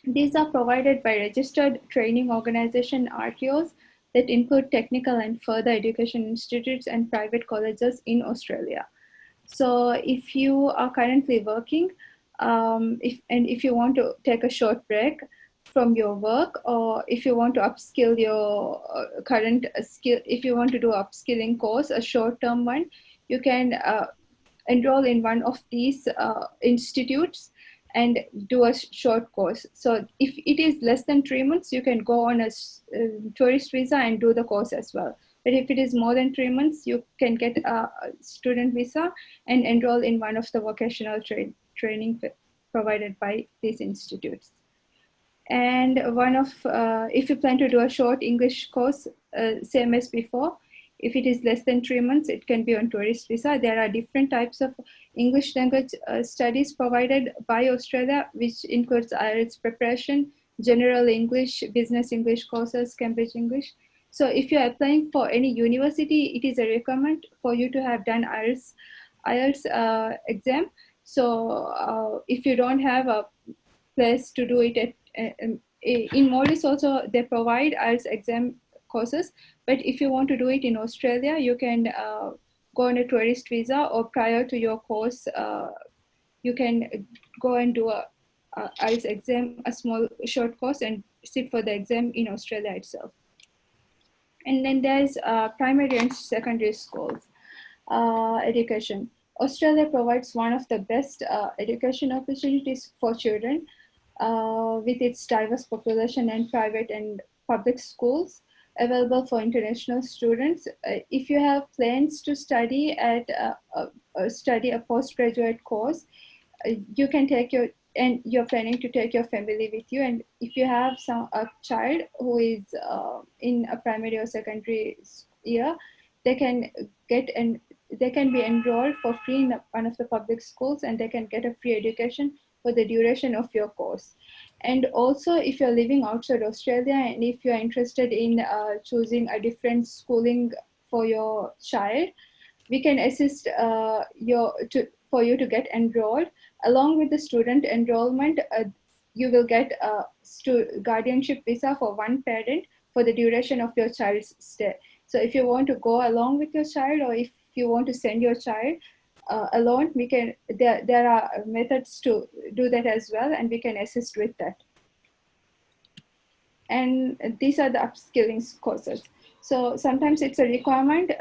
S3: These are provided by registered training organization RTOs that include technical and further education institutes and private colleges in Australia. So if you are currently working, if you want to take a short break from your work, or if you want to upskill your current skill, if you want to do upskilling course, a short-term one, you can enroll in one of these institutes and do a short course. So if it is less than 3 months, you can go on a tourist visa and do the course as well. But if it is more than 3 months, you can get a student visa and enroll in one of the vocational training provided by these institutes. And one of, if you plan to do a short English course, same as before, if it is less than 3 months, it can be on tourist visa. There are different types of English language studies provided by Australia, which includes IELTS preparation, general English, business English courses, Cambridge English. So if you're applying for any university, it is a requirement for you to have done IELTS exam. So if you don't have a place to do it in Maldives also, they provide IELTS exam courses. But if you want to do it in Australia, you can go on a tourist visa, or prior to your course, you can go and do a IELTS exam, a small short course, and sit for the exam in Australia itself. And then there's primary and secondary schools education. Australia provides one of the best education opportunities for children with its diverse population and private and public schools available for international students. If you have plans to study at a postgraduate course, you can take and you're planning to take your family with you. And if you have a child who is in a primary or secondary year, they can be enrolled for free in one of the public schools, and they can get a free education for the duration of your course. And also, if you're living outside Australia and if you're interested in choosing a different schooling for your child, we can assist for you to get enrolled. Along with the student enrollment, you will get a guardianship visa for one parent for the duration of your child's stay. So if you want to go along with your child, or if you want to send your child alone, we can. There are methods to do that as well, and we can assist with that. And these are the upskilling courses. So sometimes it's a requirement,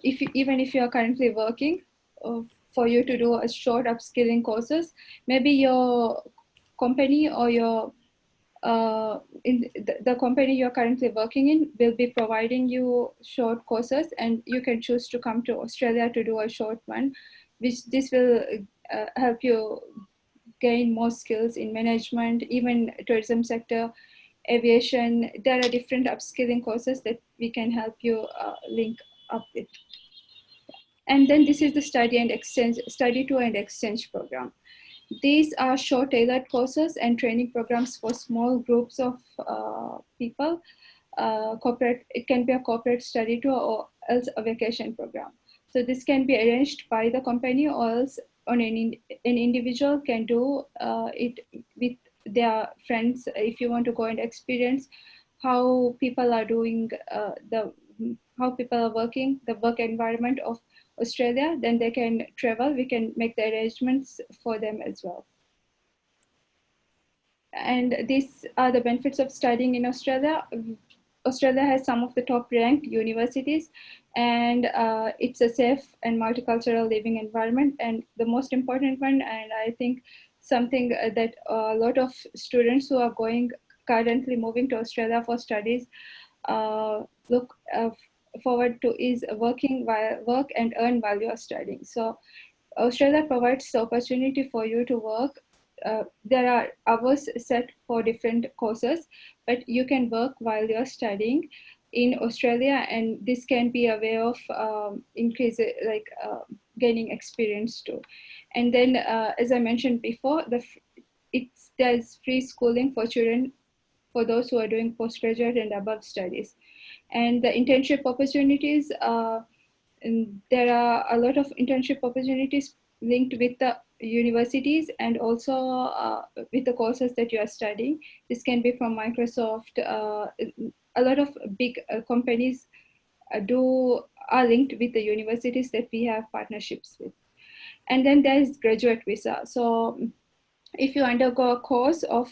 S3: even if you are currently working, for you to do a short upskilling courses. Maybe your company or your the company you're currently working in will be providing you short courses, and you can choose to come to Australia to do a short one, which this will help you gain more skills in management, even tourism sector, aviation. There are different upskilling courses that we can help you link up with. And then this is the study tour and exchange program. These are short tailored courses and training programs for small groups of people. It can be a corporate study tour or else a vacation program. So this can be arranged by the company, or else an individual can do it with their friends. If you want to go and experience how people are doing how people are working, the work environment of Australia, then they can travel. We can make the arrangements for them as well. And these are the benefits of studying in Australia. Australia has some of the top ranked universities, and it's a safe and multicultural living environment. And the most important one, and I think something that a lot of students who are currently moving to Australia for studies look forward to, is work and earn while you're studying. So Australia provides the opportunity for you to work. There are hours set for different courses, but you can work while you're studying in Australia, and this can be a way of gaining experience too. And then, as I mentioned before, there's free schooling for children, for those who are doing postgraduate and above studies. And the internship opportunities, and there are a lot of internship opportunities linked with the universities and also with the courses that you are studying. This can be from Microsoft. A lot of big companies are linked with the universities that we have partnerships with. And then there is graduate visa. So if you undergo a course of,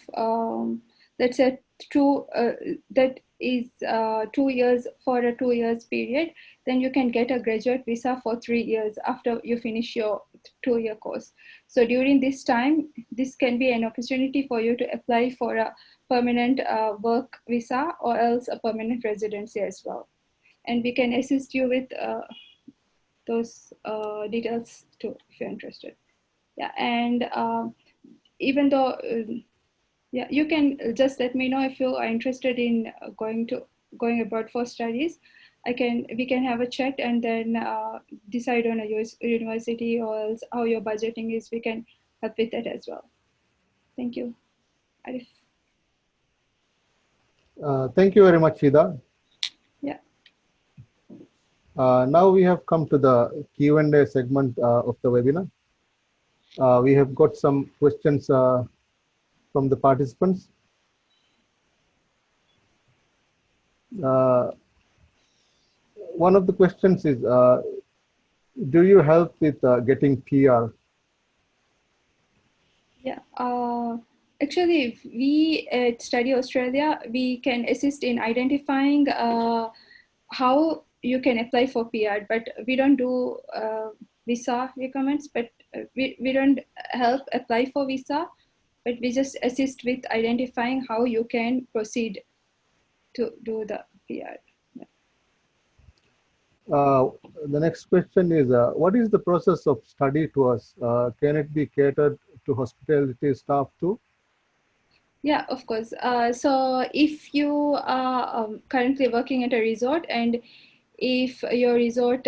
S3: let's say, that is 2 years, for a 2 years period, then you can get a graduate visa for 3 years after you finish your 2-year course. So during this time, this can be an opportunity for you to apply for a permanent work visa, or else a permanent residency as well. And we can assist you with those details too, if you're interested. Yeah, and even though yeah, you can just let me know if you are interested in going abroad for studies. We can have a chat and then decide on a university, or else how your budgeting is. We can help with that as well. Thank you, Arif.
S1: Thank you very much, Ida.
S3: Yeah.
S1: Now we have come to the Q&A segment of the webinar. We have got some questions from the participants. One of the questions is, do you help with getting PR?
S3: Yeah, actually, we at Study Australia, we can assist in identifying how you can apply for PR, but we don't do visa requirements, but we don't help apply for visa, but we just assist with identifying how you can proceed to do the PR.
S1: The next question is, what is the process of study tours? Can it be catered to hospitality staff too?
S3: Yeah, of course. So if you are currently working at a resort, and if your resort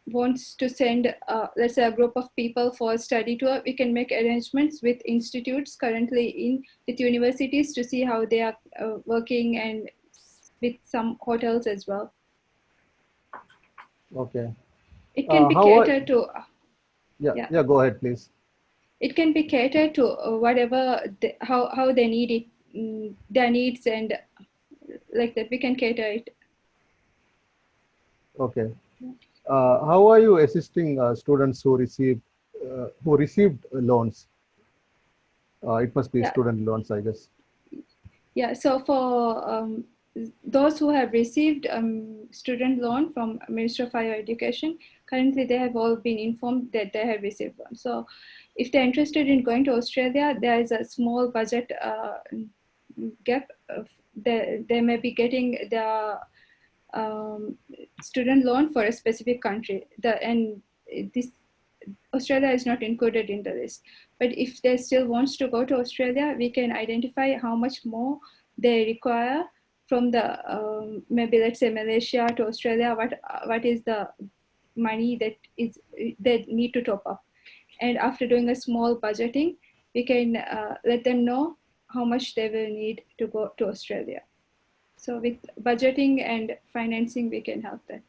S3: wants to send, let's say, a group of people for a study tour, we can make arrangements with institutes currently with universities to see how they are working, and with some hotels as well.
S1: Okay.
S3: It can be catered to.
S1: Yeah, go ahead, please.
S3: It can be catered to whatever, how they need it, their needs, and like that we can cater it.
S1: Okay. How are you assisting students who received loans? It must be student loans, I guess.
S3: Yeah, so for those who have received student loan from Ministry of Higher Education, currently they have all been informed that they have received one. So if they're interested in going to Australia, there is a small budget gap. They may be getting the student loan for a specific country. Australia is not included in the list. But if they still wants to go to Australia, we can identify how much more they require from the maybe, let's say, Malaysia to Australia. What is the money that they need to top up? And after doing a small budgeting, we can let them know how much they will need to go to Australia. So with budgeting and financing, we can help them.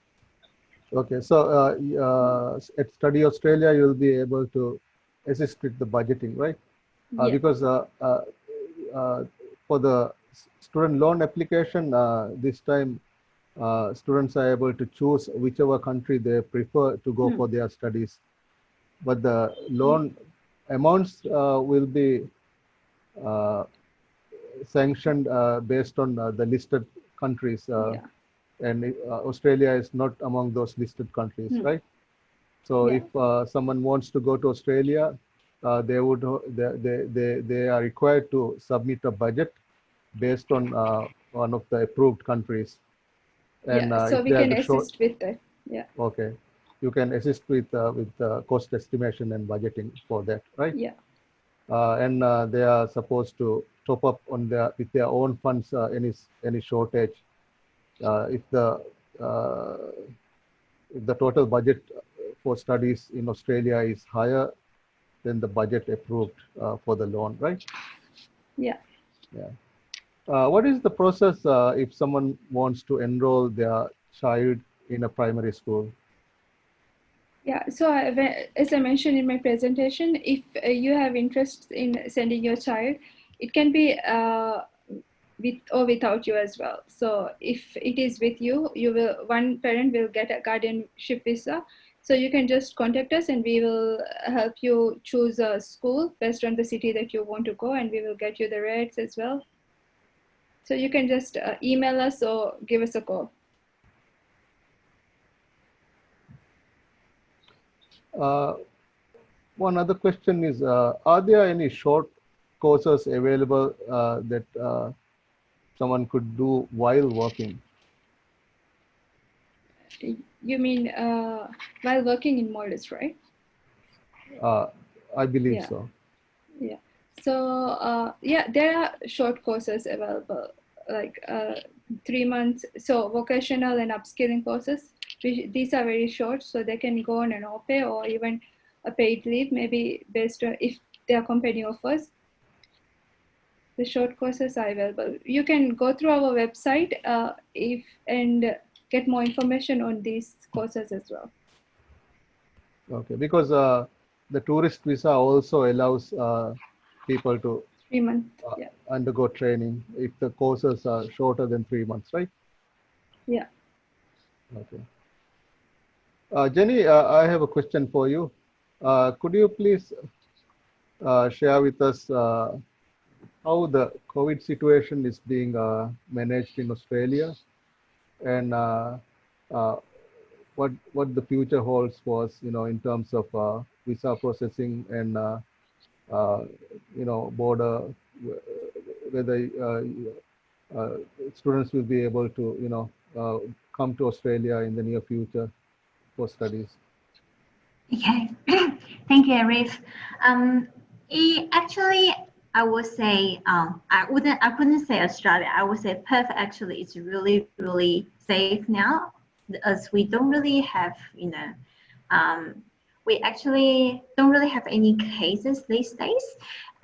S1: Okay, so at Study Australia, you'll be able to assist with the budgeting, right?
S3: Yeah.
S1: Because for the student loan application, this time students are able to choose whichever country they prefer to go for their studies. But the loan amounts will be sanctioned based on the listed countries. And Australia is not among those listed countries, right? So if someone wants to go to Australia, they are required to submit a budget based on one of the approved countries. And
S3: so we can assist with that. Yeah.
S1: Okay, you can assist with cost estimation and budgeting for that, right?
S3: Yeah.
S1: And they are supposed to top up on with their own funds any shortage. If the total budget for studies in Australia is higher than the budget approved for the loan, right?
S3: Yeah.
S1: Yeah. What is the process if someone wants to enroll their child in a primary school?
S3: Yeah, so as I mentioned in my presentation, if you have interest in sending your child, it can be with or without you as well. So if it is with you, one parent will get a guardianship visa. So you can just contact us and we will help you choose a school based on the city that you want to go, and we will get you the rates as well. So you can just email us or give us a call.
S1: One other question is, are there any short courses available that someone could do while working?
S3: You mean while working in Maldives, right?
S1: I believe so.
S3: Yeah. So yeah, there are short courses available, like 3 months. So vocational and upskilling courses. These are very short, so they can go on an au pair or even a paid leave, maybe based on if their company offers. The short courses are available. You can go through our website and get more information on these courses as well.
S1: Okay, because the tourist visa also allows people to
S3: 3 months,
S1: undergo training if the courses are shorter than 3 months, right?
S3: Yeah.
S1: Okay. Jenny, I have a question for you. Could you please share with us how the COVID situation is being managed in Australia, and what the future holds for us, in terms of visa processing and border, whether students will be able to come to Australia in the near future for studies.
S5: Okay, thank you, Arif. Actually, I would say I couldn't say Australia. I would say Perth actually is really, really safe now, as we don't really have We actually don't really have any cases these days.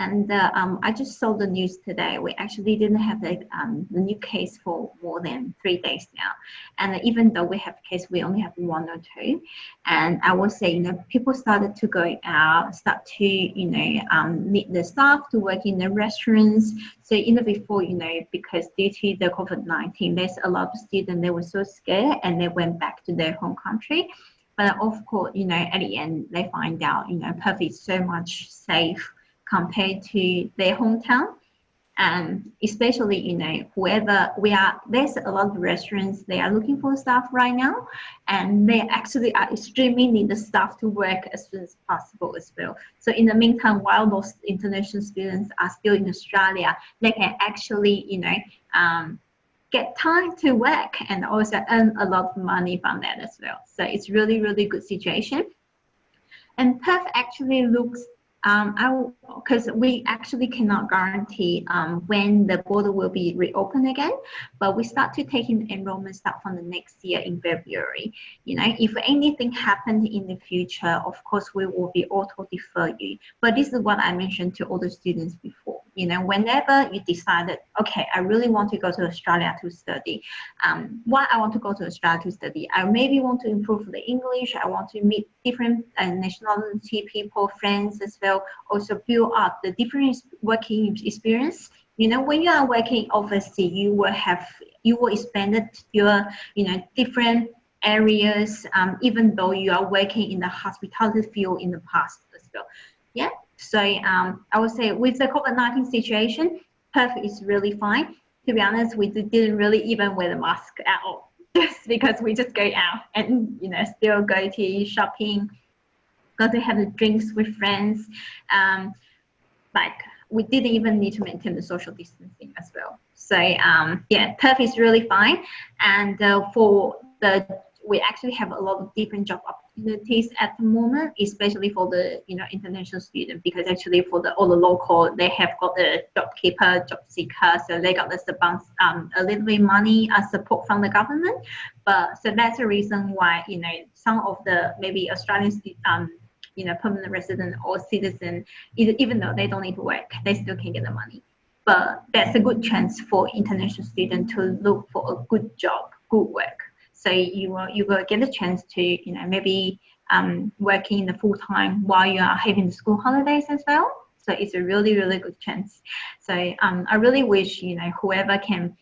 S5: And I just saw the news today. We actually didn't have the new case for more than 3 days now. And even though we have case, we only have 1 or 2. And I would say, you know, people started to go out, start to, you know, need the staff to work in the restaurants. So even before, you know, because due to the COVID-19, there's a lot of students, they were so scared and they went back to their home country. But of course, you know, at the end, they find out, you know, Perth is so much safe compared to their hometown. And especially, you know, whoever we are, there's a lot of restaurants, they are looking for staff right now, and they actually are extremely need the staff to work as soon as possible as well. So in the meantime, while those international students are still in Australia, they can actually, you know, get time to work and also earn a lot of money from that as well. So it's really, really good situation. And Perth actually looks, because we actually cannot guarantee when the border will be reopened again, but we start to take in enrollment start from the next year in February. You know, if anything happened in the future, of course, we will be auto defer you. But this is what I mentioned to all the students before. You know, whenever you decided, okay, I really want to go to Australia to study. Why I want to go to Australia to study? I maybe want to improve the English. I want to meet different nationality people, friends as well. Also build up the different working experience. You know, when you are working overseas, you will expand your, you know, different areas, even though you are working in the hospitality field in the past as well. Yeah. So I would say with the COVID-19 situation, Perth is really fine. To be honest, we didn't really even wear the mask at all, just because we just go out and, you know, still go to shopping, go to have the drinks with friends. Like we didn't even need to maintain the social distancing as well. So yeah, Perth is really fine. And we actually have a lot of different job opportunities at the moment, especially for the, you know, international student, because actually for all the local, they have got the job keeper, job seeker, so they got a little bit money support from the government. But so that's the reason why, you know, some of the maybe Australian you know, permanent resident or citizen, even though they don't need to work, they still can get the money. But that's a good chance for international students to look for a good job, good work. So you will get a chance to, you know, maybe working in the full time while you are having the school holidays as well. So it's a really, really good chance. So I really wish, you know, whoever can,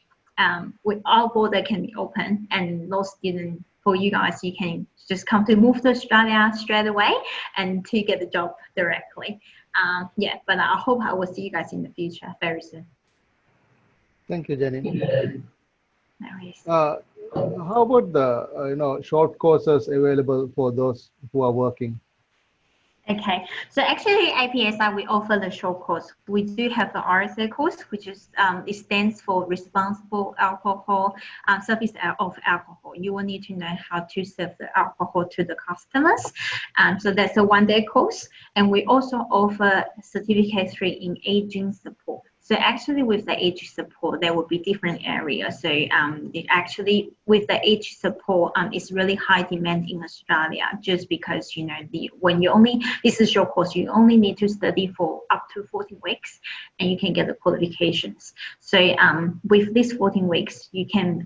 S5: with our border can be open, and those students, for you guys, you can just come to move to Australia straight away and to get the job directly. Yeah, but I hope I will see you guys in the future very soon.
S1: Thank you, Jenny.
S5: No worries.
S1: How about the you know, short courses available for those who are working?
S5: Okay, so actually APSI, we offer the short course. We do have the RSA course, which is it stands for Responsible Alcohol Service of Alcohol. You will need to know how to serve the alcohol to the customers. So that's a 1-day course, and we also offer Certificate 3 in aging support. So actually with the age support, there will be different areas. So actually with the age support, it's really high demand in Australia, just because, you know, this is short course, you only need to study for up to 14 weeks and you can get the qualifications. So with these 14 weeks, you can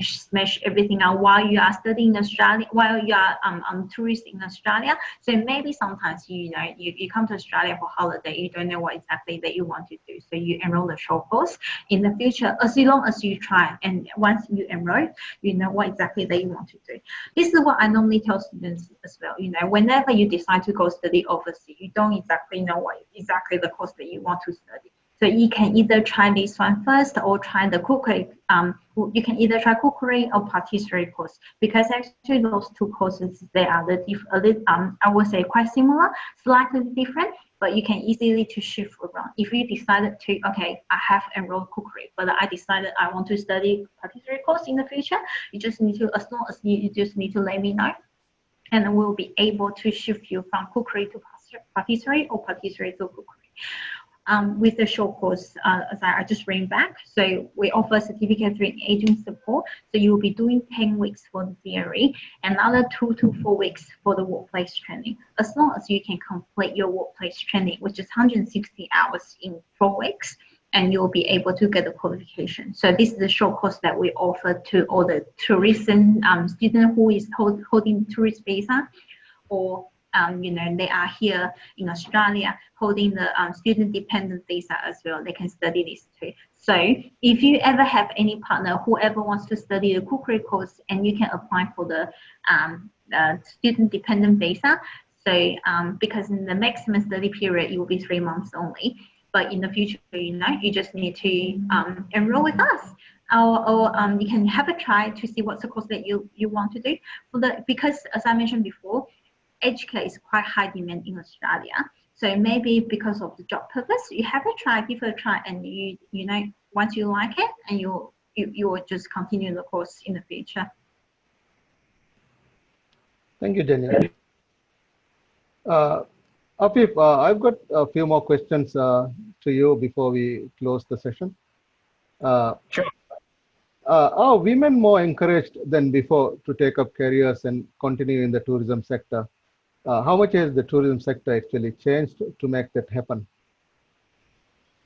S5: smash everything out while you are studying in Australia, while you are on tourist in Australia. So maybe sometimes, you know, you come to Australia for holiday, you don't know what exactly that you want to do. So you enroll the short course. In the future, as long as you try, and once you enroll, you know what exactly that you want to do. This is what I normally tell students as well. You know, whenever you decide to go study overseas, you don't exactly know what exactly the course that you want to study. So you can either try this one first or try the cookery. You can either try cookery or patisserie course, because actually those two courses, they are I would say quite similar, slightly different, but you can easily to shift around. If you decided to, okay, I have enrolled cookery, but I decided I want to study patisserie course in the future, you just need to, as long as you just need to let me know, and we'll be able to shift you from cookery to patisserie or patisserie to cookery. with the short course, as I just ran back. So we offer certificate in aging support. So you will be doing 10 weeks for the theory, another 2 to 4 weeks for the workplace training. As long as you can complete your workplace training, which is 160 hours in 4 weeks, and you'll be able to get the qualification. So this is the short course that we offer to all the tourism student who is holding tourist visa, or they are here in Australia holding the student dependent visa as well. They can study this too. So if you ever have any partner, whoever wants to study the cookery course, and you can apply for the student dependent visa. So because in the maximum study period, it will be 3 months only. But in the future, you just need to enroll with us. Or you can have a try to see what's the course that you want to do. Because as I mentioned before, aged care is quite high demand in Australia. So maybe because of the job purpose, you have a try, give it a try, and once you like it, and you will just continue the course in the future.
S1: Thank you, Jenny. Afif, I've got a few more questions to you before we close the session.
S2: Sure.
S1: Are women more encouraged than before to take up careers and continue in the tourism sector? How much has the tourism sector actually changed to make that happen?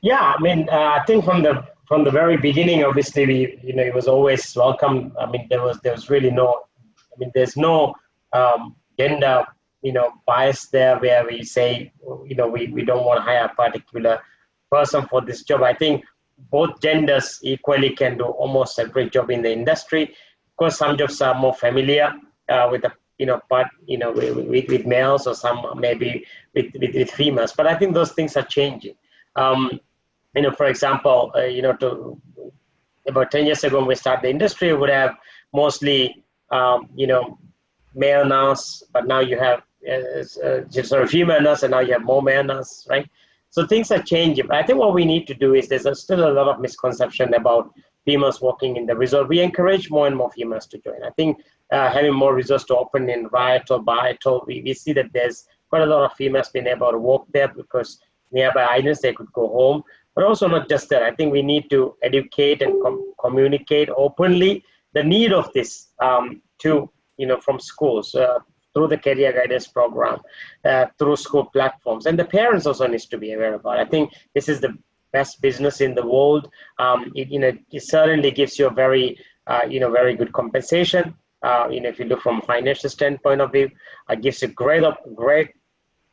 S2: Yeah, I mean, I think from the very beginning, obviously, it was always welcome. I mean, there was really no, there's no gender, bias there where we say, we don't want to hire a particular person for this job. I think both genders equally can do almost every job in the industry. Of course, some jobs are more familiar with the with males, or some maybe with females. But I think those things are changing. For example, about 10 years ago when we started the industry, we would have mostly male nurse, but now you have female nurse, and now you have more male nurse, right? So things are changing. But I think what we need to do is there's still a lot of misconception about females working in the resort. We encourage more and more females to join. I think having more resorts to open in Raiatal, Baiatal, we see that there's quite a lot of females being able to work there because nearby islands they could go home. But also not just that. I think we need to educate and communicate openly the need of this from schools, through the career guidance program, through school platforms. And the parents also needs to be aware about it. I think this is the best business in the world. It certainly gives you a very good compensation. If you look from a financial standpoint of view, it gives you great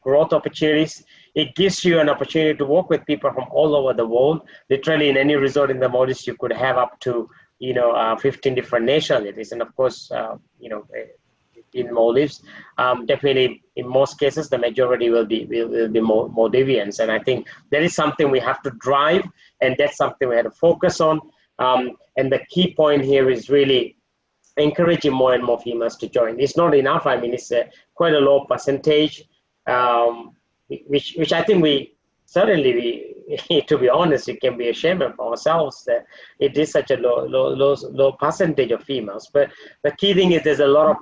S2: growth opportunities. It gives you an opportunity to work with people from all over the world. Literally in any resort in the Maldives, you could have up to 15 different nationalities. And of course, in Maldives, definitely in most cases, the majority will be Maldivians. And I think that is something we have to drive, and that's something we have to focus on. And the key point here is really encouraging more and more females to join. It's not enough. I mean, it's quite a low percentage, which I think we to be honest, we can be ashamed of ourselves that it is such a low percentage of females. But the key thing is there's a lot of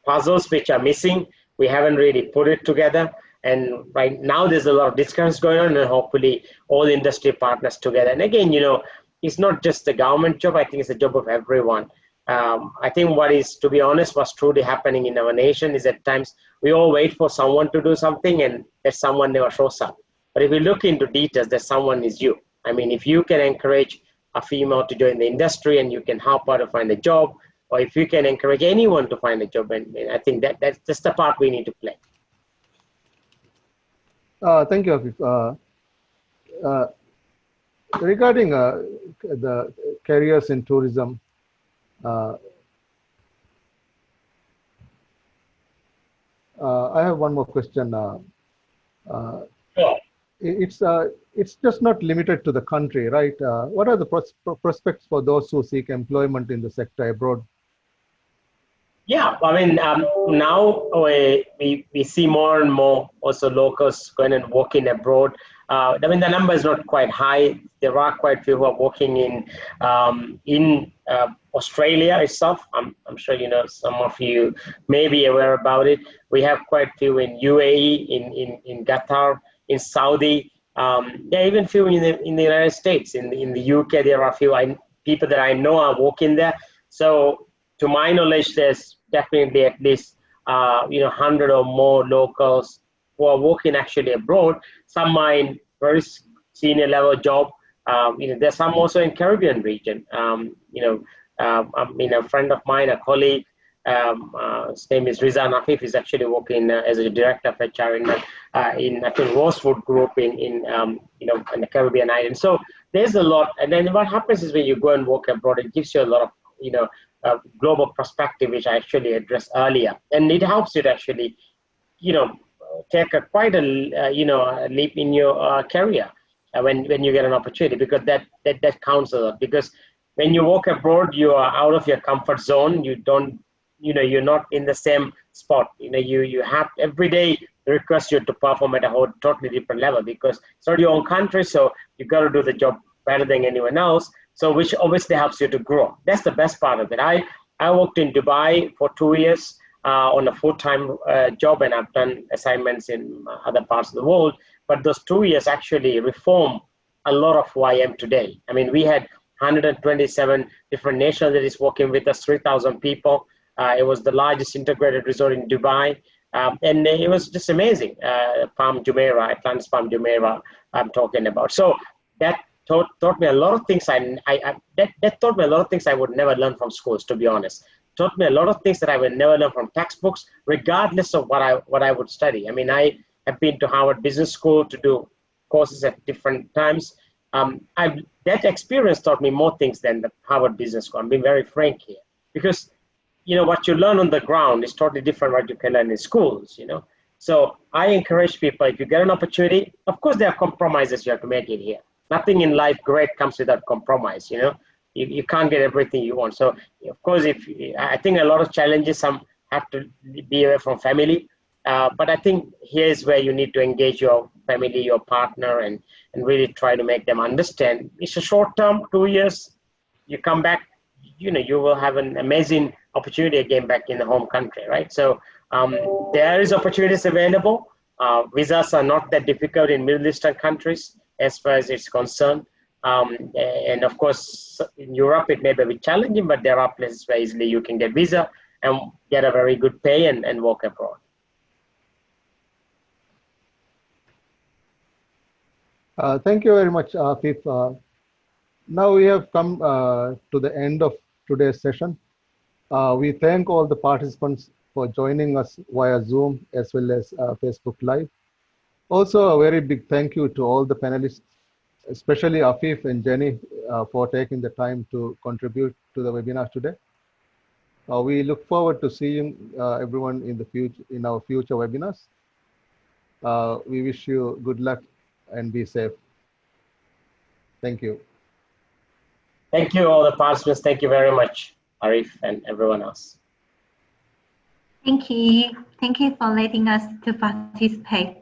S2: puzzles which are missing. We haven't really put it together. And right now there's a lot of discussions going on, and hopefully all industry partners together. And again, it's not just the government job. I think it's a job of everyone. I think what is, to be honest, what's truly happening in our nation is at times we all wait for someone to do something, and that someone never shows up. But if we look into details, that someone is you. I mean, if you can encourage a female to join the industry and you can help her to find a job, or if you can encourage anyone to find a job, and I think that's just the part we need to play.
S1: Thank you, Afif. Regarding the careers in tourism, I have one more question. It's just not limited to the country, right? What are the prospects for those who seek employment in the sector abroad?
S2: Yeah, I mean, now we see more and more also locals going and working abroad. I mean, the number is not quite high. There are quite a few who are working in Australia itself. I'm sure some of you may be aware about it. We have quite a few in UAE, in Qatar, in Saudi. There are even few in the United States. In the UK, there are a few people that I know are working there. So to my knowledge, there's definitely at least 100 or more locals who are working actually abroad. Some are in very senior level job. There's some also in Caribbean region. I mean, a friend of mine, a colleague, his name is Riza Nafif. He's actually working as a director of HR in I think Rosewood Group in the Caribbean island. So there's a lot. And then what happens is when you go and work abroad, it gives you a lot of global perspective, which I actually addressed earlier, and it helps you to actually take quite a leap in your career when you get an opportunity, because that counts a lot. Because when you work abroad, you are out of your comfort zone. You're not in the same spot. You have every day request you to perform at a whole totally different level, because it's not your own country, so you got to do the job better than anyone else. So which obviously helps you to grow. That's the best part of it. I worked in Dubai for 2 years on a full-time job, and I've done assignments in other parts of the world. But those 2 years actually reformed a lot of who I am today. I mean, we had 127 different nationalities working with us, 3,000 people. It was the largest integrated resort in Dubai. And it was just amazing. Palm Jumeirah, Atlantis Palm Jumeirah, I'm talking about. So that taught me a lot of things. That taught me a lot of things I would never learn from schools, to be honest. Taught me a lot of things that I would never learn from textbooks, regardless of what I would study. I mean, I have been to Harvard Business School to do courses at different times. That experience taught me more things than the Harvard Business School. I'm being very frank here, because what you learn on the ground is totally different what you can learn in schools. So I encourage people, if you get an opportunity, of course there are compromises you have to make it here. Nothing in life great comes without compromise. You can't get everything you want. So of course, I think a lot of challenges, some have to be away from family, but I think here's where you need to engage your family, your partner, and really try to make them understand. It's a short term, 2 years. You come back, you will have an amazing opportunity again back in the home country, right? So there is opportunities available. Visas are not that difficult in Middle Eastern countries as far as it's concerned. And of course, in Europe, it may be a bit challenging, but there are places where easily you can get visa and get a very good pay and work abroad.
S1: Thank you very much, Afif. Now we have come to the end of today's session. We thank all the participants for joining us via Zoom as well as Facebook Live. Also, a very big thank you to all the panelists, especially Afif and Jenny, for taking the time to contribute to the webinar today. We look forward to seeing everyone in our future webinars. We wish you good luck and be safe. Thank you.
S2: Thank you, all the participants. Thank you very much, Arif and everyone else.
S5: Thank you. Thank you for letting us to participate.